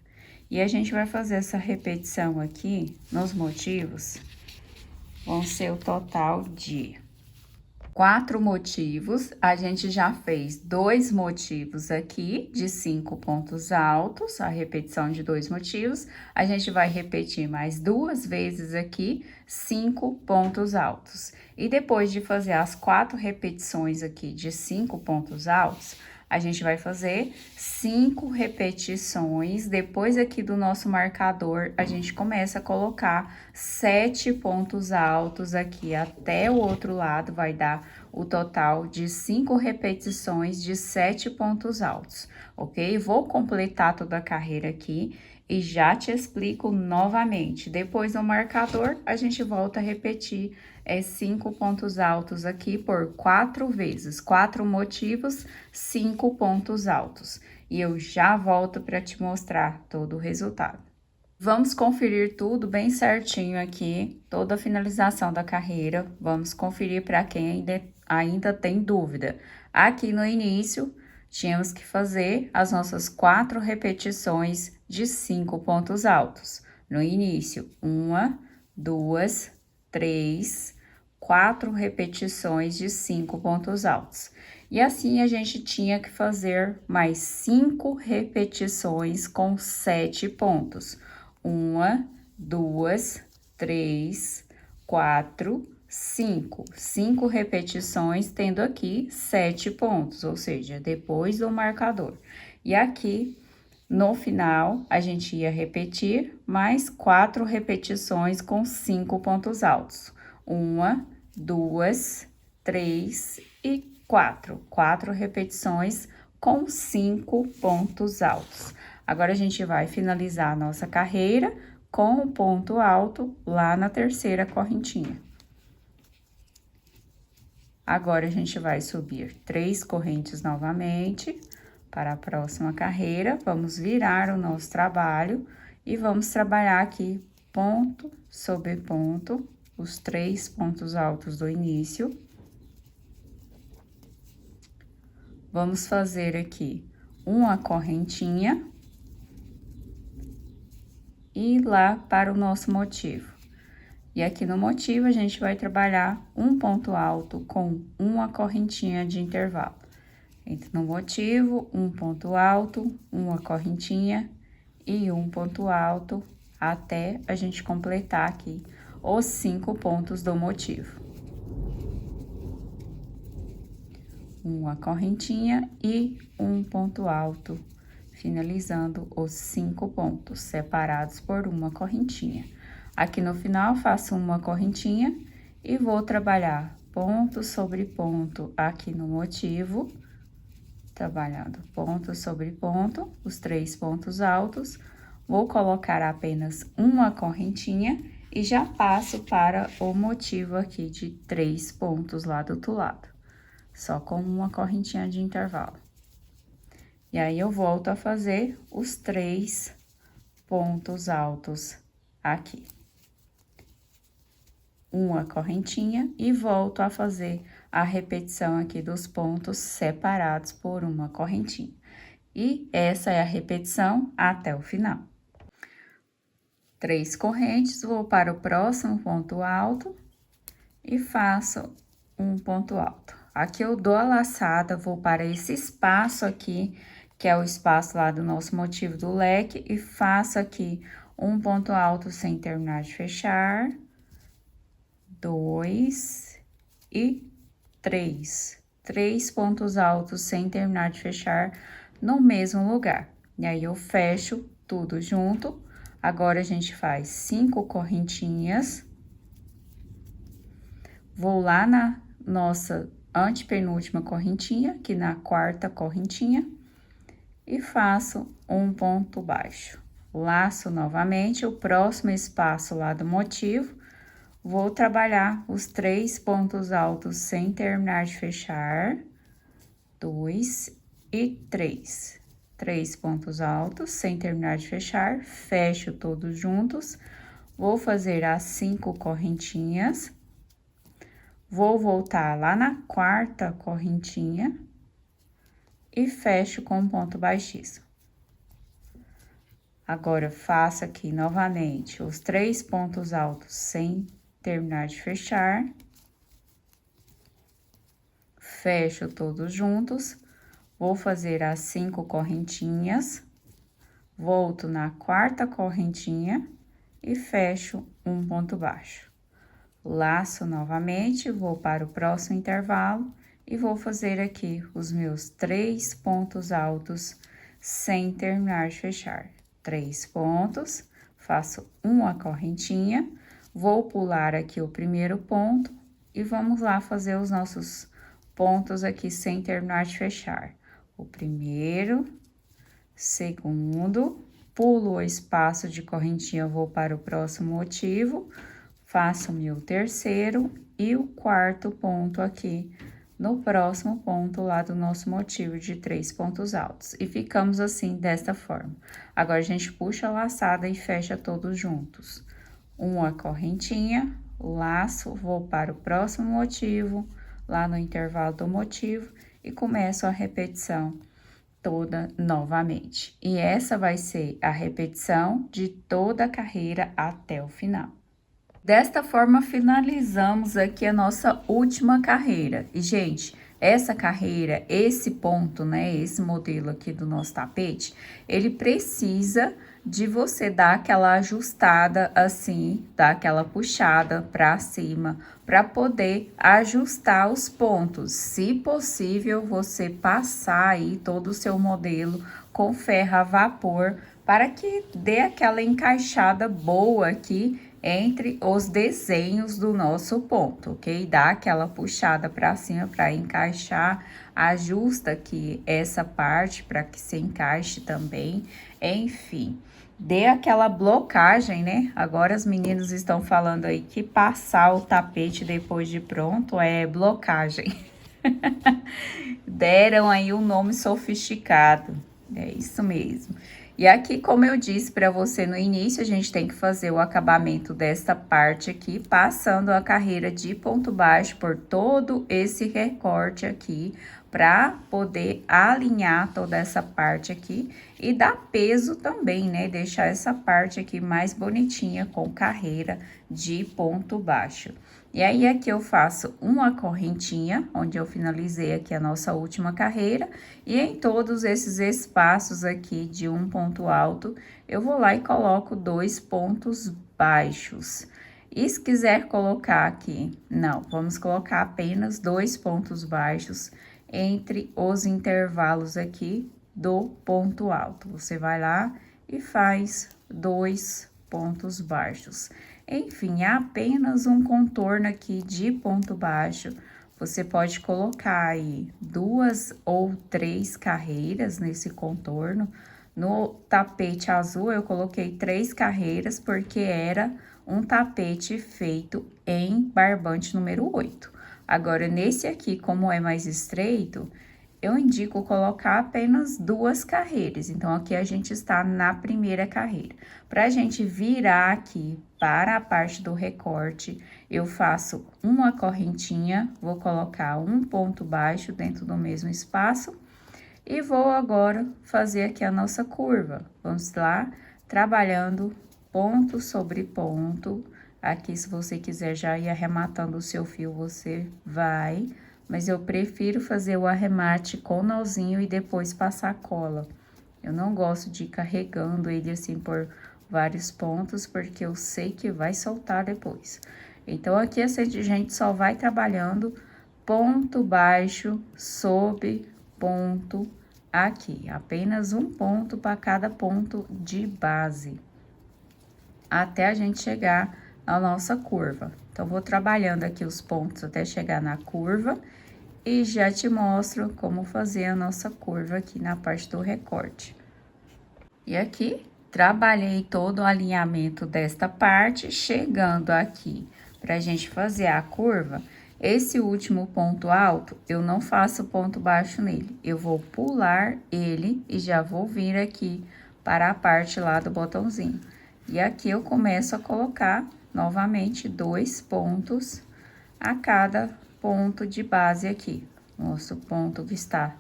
E a gente vai fazer essa repetição aqui nos motivos, vão ser o total de 4 motivos, a gente já fez 2 motivos aqui de 5 pontos altos, a repetição de 2 motivos, a gente vai repetir mais 2 vezes aqui, 5 pontos altos. E depois de fazer as 4 repetições aqui de 5 pontos altos, a gente vai fazer 5 repetições. Depois aqui do nosso marcador, a gente começa a colocar 7 pontos altos aqui até o outro lado, vai dar o total de 5 repetições de 7 pontos altos, ok? Vou completar toda a carreira aqui e já te explico novamente. Depois do marcador, a gente volta a repetir 5 pontos altos aqui por 4 vezes, 4 motivos, 5 pontos altos. E eu já volto para te mostrar todo o resultado. Vamos conferir tudo bem certinho aqui, toda a finalização da carreira. Vamos conferir para quem ainda tem dúvida. Aqui no início, tínhamos que fazer as nossas 4 repetições de 5 pontos altos. No início, 1, 2, 3, 4 repetições de 5 pontos altos. E assim, a gente tinha que fazer mais 5 repetições com 7 pontos. 1, 2, 3, 4, 5. 5 repetições, tendo aqui 7 pontos, ou seja, depois do marcador. E aqui, no final, a gente ia repetir mais 4 repetições com 5 pontos altos. 1, 2, 3 e 4. 4 repetições com 5 pontos altos. Agora, a gente vai finalizar a nossa carreira com o ponto alto lá na terceira correntinha. Agora, a gente vai subir 3 correntes novamente para a próxima carreira. Vamos virar o nosso trabalho e vamos trabalhar aqui ponto sobre ponto, os 3 pontos altos do início. Vamos fazer aqui uma correntinha e lá para o nosso motivo. E aqui no motivo, a gente vai trabalhar um ponto alto com uma correntinha de intervalo. Entre no motivo, um ponto alto, uma correntinha e um ponto alto, até a gente completar aqui os 5 pontos do motivo. Uma correntinha e um ponto alto, finalizando os 5 pontos, separados por uma correntinha. Aqui no final, faço uma correntinha e vou trabalhar ponto sobre ponto aqui no motivo, trabalhando ponto sobre ponto, os 3 pontos altos. Vou colocar apenas uma correntinha e já passo para o motivo aqui de 3 pontos lá do outro lado, só com uma correntinha de intervalo. E aí, eu volto a fazer os 3 pontos altos aqui. Uma correntinha e volto a fazer a repetição aqui dos pontos separados por uma correntinha. E essa é a repetição até o final. 3 correntes, vou para o próximo ponto alto e faço um ponto alto. Aqui eu dou a laçada, vou para esse espaço aqui, que é o espaço lá do nosso motivo do leque, e faço aqui um ponto alto sem terminar de fechar, 2 e 3. 3 pontos altos sem terminar de fechar no mesmo lugar. E aí, eu fecho tudo junto. Agora, a gente faz 5 correntinhas. Vou lá na nossa antepenúltima correntinha, aqui na 4ª correntinha, e faço um ponto baixo. Laço novamente o próximo espaço lá do motivo. Vou trabalhar os 3 pontos altos sem terminar de fechar, 2 e 3. 3 pontos altos sem terminar de fechar, fecho todos juntos. Vou fazer as 5 correntinhas. Vou voltar lá na 4ª correntinha e fecho com um ponto baixíssimo. Agora, faço aqui novamente os 3 pontos altos sem terminar de fechar. fecho todos juntos, vou fazer as 5 correntinhas, volto na quarta correntinha e fecho um ponto baixo. Laço novamente, vou para o próximo intervalo e vou fazer aqui os meus 3 pontos altos sem terminar de fechar. 3 pontos, faço uma correntinha, vou pular aqui o primeiro ponto e vamos lá fazer os nossos pontos aqui sem terminar de fechar. O primeiro, segundo, pulo o espaço de correntinha, vou para o próximo motivo, faço o meu terceiro e o quarto ponto aqui no próximo ponto lá do nosso motivo de 3 pontos altos. E ficamos assim, desta forma. Agora, a gente puxa a laçada e fecha todos juntos. Uma correntinha, laço, vou para o próximo motivo, lá no intervalo do motivo, e começo a repetição toda novamente. E essa vai ser a repetição de toda a carreira até o final. Desta forma, finalizamos aqui a nossa última carreira. E, gente, essa carreira, esse ponto, né, esse modelo aqui do nosso tapete, ele precisa de você dar aquela ajustada assim, dar aquela puxada pra cima, para poder ajustar os pontos. Se possível, você passar aí todo o seu modelo com ferro a vapor, para que dê aquela encaixada boa aqui entre os desenhos do nosso ponto, ok? Dá aquela puxada para cima para encaixar, ajusta aqui essa parte para que se encaixe também, enfim. Dê aquela blocagem, né? Agora as meninas estão falando aí que passar o tapete depois de pronto é blocagem. Deram aí um nome sofisticado, é isso mesmo. E aqui, como eu disse para você no início, a gente tem que fazer o acabamento desta parte aqui, passando a carreira de ponto baixo por todo esse recorte aqui, para poder alinhar toda essa parte aqui e dar peso também, né? Deixar essa parte aqui mais bonitinha com carreira de ponto baixo. E aí, aqui eu faço uma correntinha, onde eu finalizei aqui a nossa última carreira, e em todos esses espaços aqui de um ponto alto, eu vou lá e coloco 2 pontos baixos. E se quiser colocar aqui, não, vamos colocar apenas 2 pontos baixos entre os intervalos aqui do ponto alto. Você vai lá e faz 2 pontos baixos. Enfim, é apenas um contorno aqui de ponto baixo. Você pode colocar aí 2 ou 3 carreiras nesse contorno. No tapete azul, eu coloquei 3 carreiras, porque era um tapete feito em barbante número 8. Agora, nesse aqui, como é mais estreito, eu indico colocar apenas 2 carreiras. Então, aqui a gente está na primeira carreira. Para a gente virar aqui para a parte do recorte, eu faço uma correntinha, vou colocar um ponto baixo dentro do mesmo espaço e vou agora fazer aqui a nossa curva. Vamos lá, trabalhando ponto sobre ponto. Aqui, se você quiser já ir arrematando o seu fio, você vai, mas eu prefiro fazer o arremate com nozinho e depois passar cola. Eu não gosto de ir carregando ele assim por vários pontos, porque eu sei que vai soltar depois. Então, aqui a gente só vai trabalhando ponto baixo sobre ponto aqui. Apenas um ponto para cada ponto de base, até a gente chegar na nossa curva. Então, vou trabalhando aqui os pontos até chegar na curva e já te mostro como fazer a nossa curva aqui na parte do recorte. E aqui, trabalhei todo o alinhamento desta parte, chegando aqui pra gente fazer a curva. Esse último ponto alto, eu não faço ponto baixo nele, eu vou pular ele e já vou vir aqui para a parte lá do botãozinho. E aqui eu começo a colocar novamente 2 pontos a cada ponto de base aqui. Nosso ponto que está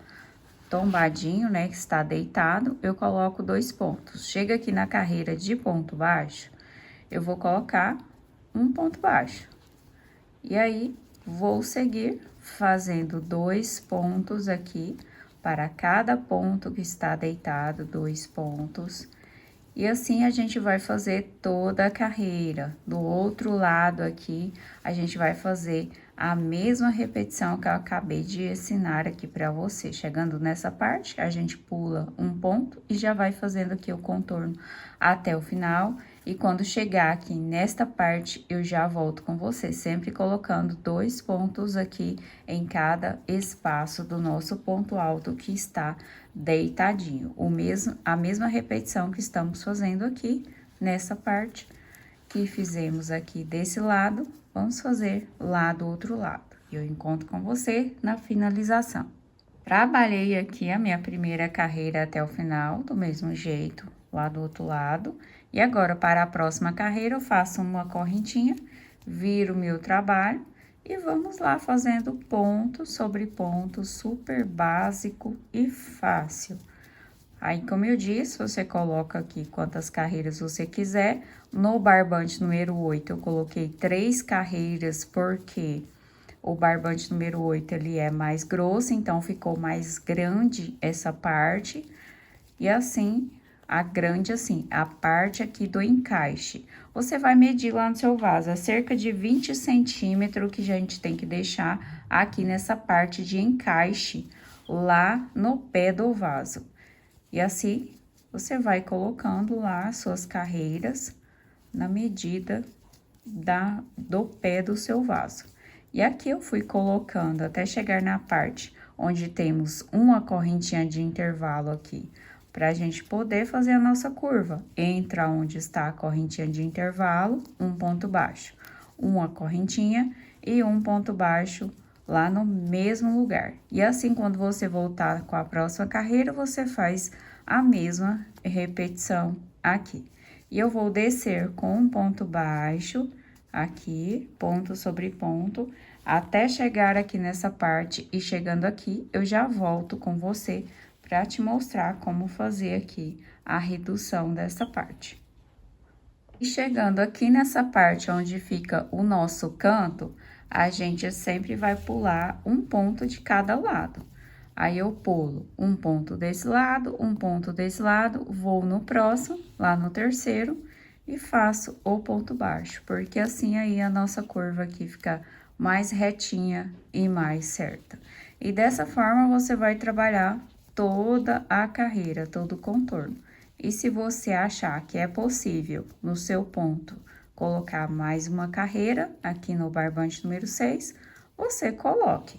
tombadinho, né, que está deitado, eu coloco 2 pontos. Chega aqui na carreira de ponto baixo, eu vou colocar um ponto baixo. E aí, vou seguir fazendo 2 pontos aqui, para cada ponto que está deitado, 2 pontos. E assim a gente vai fazer toda a carreira. Do outro lado aqui, a gente vai fazer a mesma repetição que eu acabei de ensinar aqui para você. Chegando nessa parte, a gente pula um ponto e já vai fazendo aqui o contorno até o final. E quando chegar aqui nesta parte, eu já volto com você, sempre colocando 2 pontos aqui em cada espaço do nosso ponto alto que está deitadinho. A mesma repetição que estamos fazendo aqui nessa parte que fizemos aqui desse lado, vamos fazer lá do outro lado. Eu encontro com você na finalização. Trabalhei aqui a minha primeira carreira até o final, do mesmo jeito, lá do outro lado. E agora, para a próxima carreira, eu faço uma correntinha, viro o meu trabalho e vamos lá fazendo ponto sobre ponto, super básico e fácil. Aí, como eu disse, você coloca aqui quantas carreiras você quiser. No barbante número 8, eu coloquei 3 carreiras, porque o barbante número 8, ele é mais grosso, então ficou mais grande essa parte. E assim, a parte aqui do encaixe. Você vai medir lá no seu vaso, é cerca de 20 centímetros que a gente tem que deixar aqui nessa parte de encaixe, lá no pé do vaso. E assim, você vai colocando lá as suas carreiras na medida do pé do seu vaso. E aqui eu fui colocando até chegar na parte onde temos uma correntinha de intervalo aqui, para a gente poder fazer a nossa curva. Entra onde está a correntinha de intervalo, um ponto baixo, uma correntinha e um ponto baixo lá no mesmo lugar. E assim, quando você voltar com a próxima carreira, você faz a mesma repetição aqui. E eu vou descer com um ponto baixo aqui, ponto sobre ponto, até chegar aqui nessa parte. E chegando aqui, eu já volto com você para te mostrar como fazer aqui a redução dessa parte. E chegando aqui nessa parte onde fica o nosso canto, a gente sempre vai pular um ponto de cada lado. Aí, eu pulo um ponto desse lado, um ponto desse lado, vou no próximo, lá no terceiro, e faço o ponto baixo, porque assim aí a nossa curva aqui fica mais retinha e mais certa. E dessa forma, você vai trabalhar toda a carreira, todo o contorno. E se você achar que é possível, no seu ponto, colocar mais uma carreira aqui no barbante número 6, você coloque.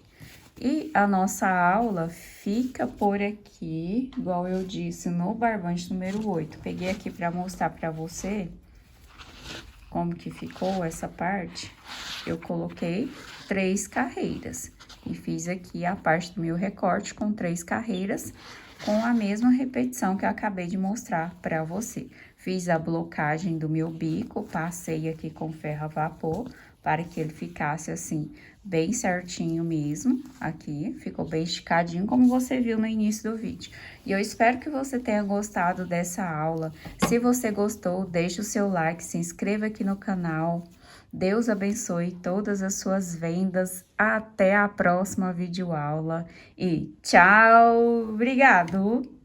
E a nossa aula fica por aqui, igual eu disse, no barbante número 8. Peguei aqui para mostrar para você como que ficou essa parte. Eu coloquei 3 carreiras e fiz aqui a parte do meu recorte com 3 carreiras, com a mesma repetição que eu acabei de mostrar para você. Fiz a blocagem do meu bico, passei aqui com ferro a vapor, para que ele ficasse assim, bem certinho mesmo, aqui, ficou bem esticadinho, como você viu no início do vídeo. E eu espero que você tenha gostado dessa aula. Se você gostou, deixe o seu like, se inscreva aqui no canal. Deus abençoe todas as suas vendas. Até a próxima videoaula e tchau! Obrigado!